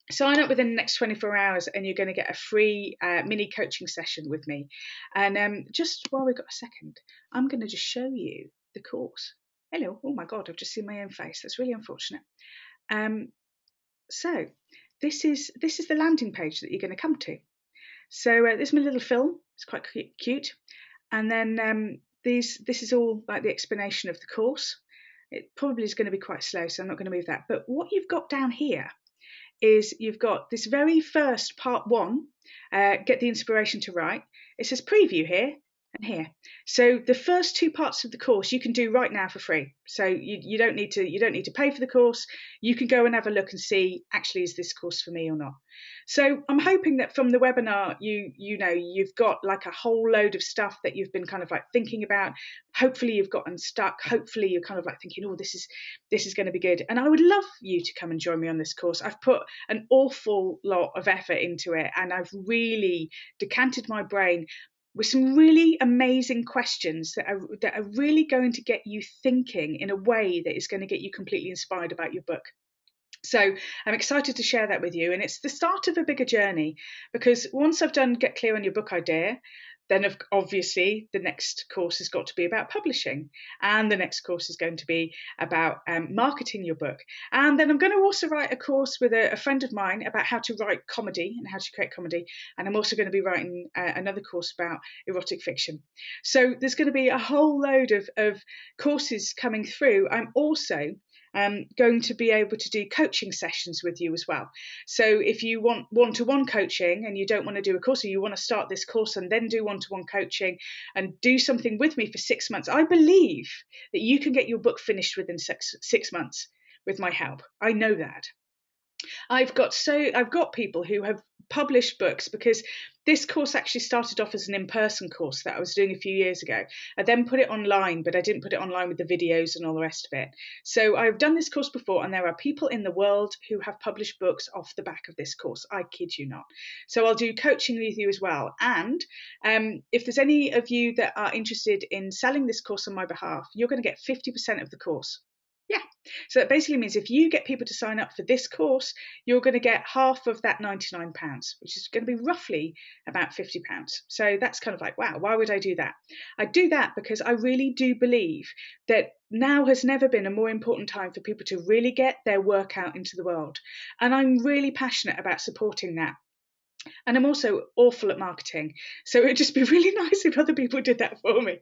sign up within the next 24 hours and you're going to get a free mini coaching session with me. And just while we've got a second, I'm going to just show you the course. Hello. Oh my God, I've just seen my own face. That's really unfortunate. So this is the landing page that you're going to come to. So this is my little film. It's quite cute. And then this is all like the explanation of the course. It probably is going to be quite slow, so I'm not going to move that. But what you've got down here is you've got this very first part 1, get the inspiration to write. It says preview here and here. So the first 2 parts of the course you can do right now for free. So you don't need to pay for the course. You can go and have a look and see, actually, is this course for me or not? So I'm hoping that from the webinar, you've got like a whole load of stuff that you've been kind of like thinking about. Hopefully you've gotten unstuck. Hopefully you're kind of like thinking, oh, this is going to be good. And I would love you to come and join me on this course. I've put an awful lot of effort into it, and I've really decanted my brain with some really amazing questions that are really going to get you thinking in a way that is going to get you completely inspired about your book. So I'm excited to share that with you, and it's the start of a bigger journey, because once I've done Get Clear on Your Book Idea, then obviously the next course has got to be about publishing, and the next course is going to be about marketing your book. And then I'm going to also write a course with a friend of mine about how to write comedy and how to create comedy. And I'm also going to be writing another course about erotic fiction. So there's going to be a whole load of courses coming through. I'm also going to be able to do coaching sessions with you as well. So if you want one-to-one coaching and you don't want to do a course, or you want to start this course and then do one-to-one coaching and do something with me for 6 months, I believe that you can get your book finished within 6 months with my help. I know that. I've got people who have published books, because this course actually started off as an in-person course that I was doing a few years ago. I then put it online, but I didn't put it online with the videos and all the rest of it. So I've done this course before, and there are people in the world who have published books off the back of this course. I kid you not. So I'll do coaching with you as well. And if there's any of you that are interested in selling this course on my behalf, you're going to get 50% of the course. Yeah. So that basically means if you get people to sign up for this course, you're going to get half of that £99, which is going to be roughly about £50. So that's kind of like, wow, why would I do that? I do that because I really do believe that now has never been a more important time for people to really get their work out into the world. And I'm really passionate about supporting that. And I'm also awful at marketing. So it would just be really nice if other people did that for me.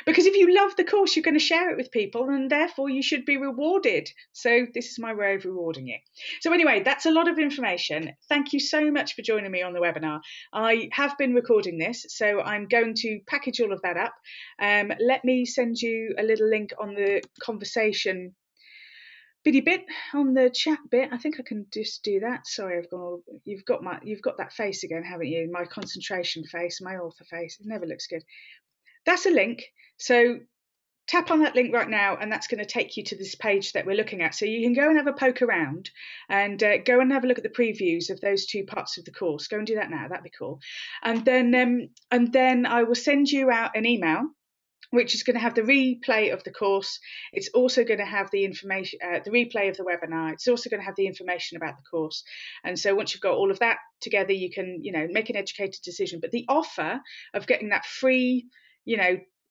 Because if you love the course, you're going to share it with people, and therefore you should be rewarded. So this is my way of rewarding you. So anyway, that's a lot of information. Thank you so much for joining me on the webinar. I have been recording this, so I'm going to package all of that up. Let me send you a little link on the conversation bitty bit on the chat bit. I think I can just do that. Sorry, you've got that face again, haven't you? My concentration face, my author face. It never looks good. That's a link. So tap on that link right now, and that's going to take you to this page that we're looking at. So you can go and have a poke around and go and have a look at the previews of those 2 parts of the course. Go and do that now. That'd be cool. And then I will send you out an email, which is going to have the replay of the course. It's also going to have the information, the replay of the webinar. It's also going to have the information about the course. And so once you've got all of that together, you can, make an educated decision. But the offer of getting that free,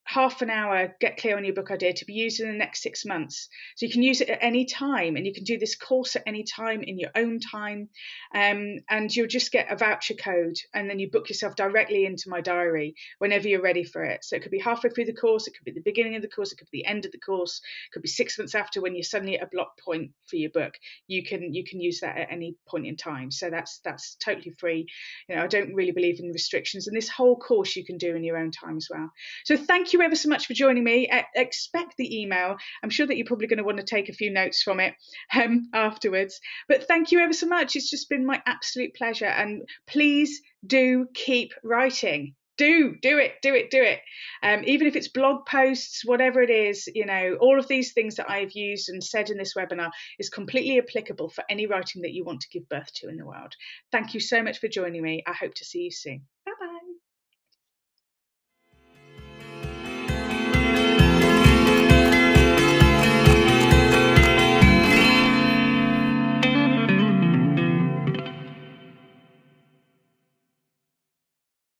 half an hour Get Clear on Your Book Idea to be used in the next 6 months. So you can use it at any time, and you can do this course at any time in your own time. And you'll just get a voucher code, and then you book yourself directly into my diary whenever you're ready for it. So it could be halfway through the course, it could be the beginning of the course, it could be the end of the course, it could be 6 months after, when you're suddenly at a block point for your book. You can use that at any point in time. So that's totally free. I don't really believe in restrictions, and this whole course you can do in your own time as well. So thank you ever so much for joining me. Expect the email. I'm sure that you're probably going to want to take a few notes from it afterwards. But thank you ever so much. It's just been my absolute pleasure. And please do keep writing. Do it. Even if it's blog posts, whatever it is, all of these things that I've used and said in this webinar is completely applicable for any writing that you want to give birth to in the world. Thank you so much for joining me. I hope to see you soon.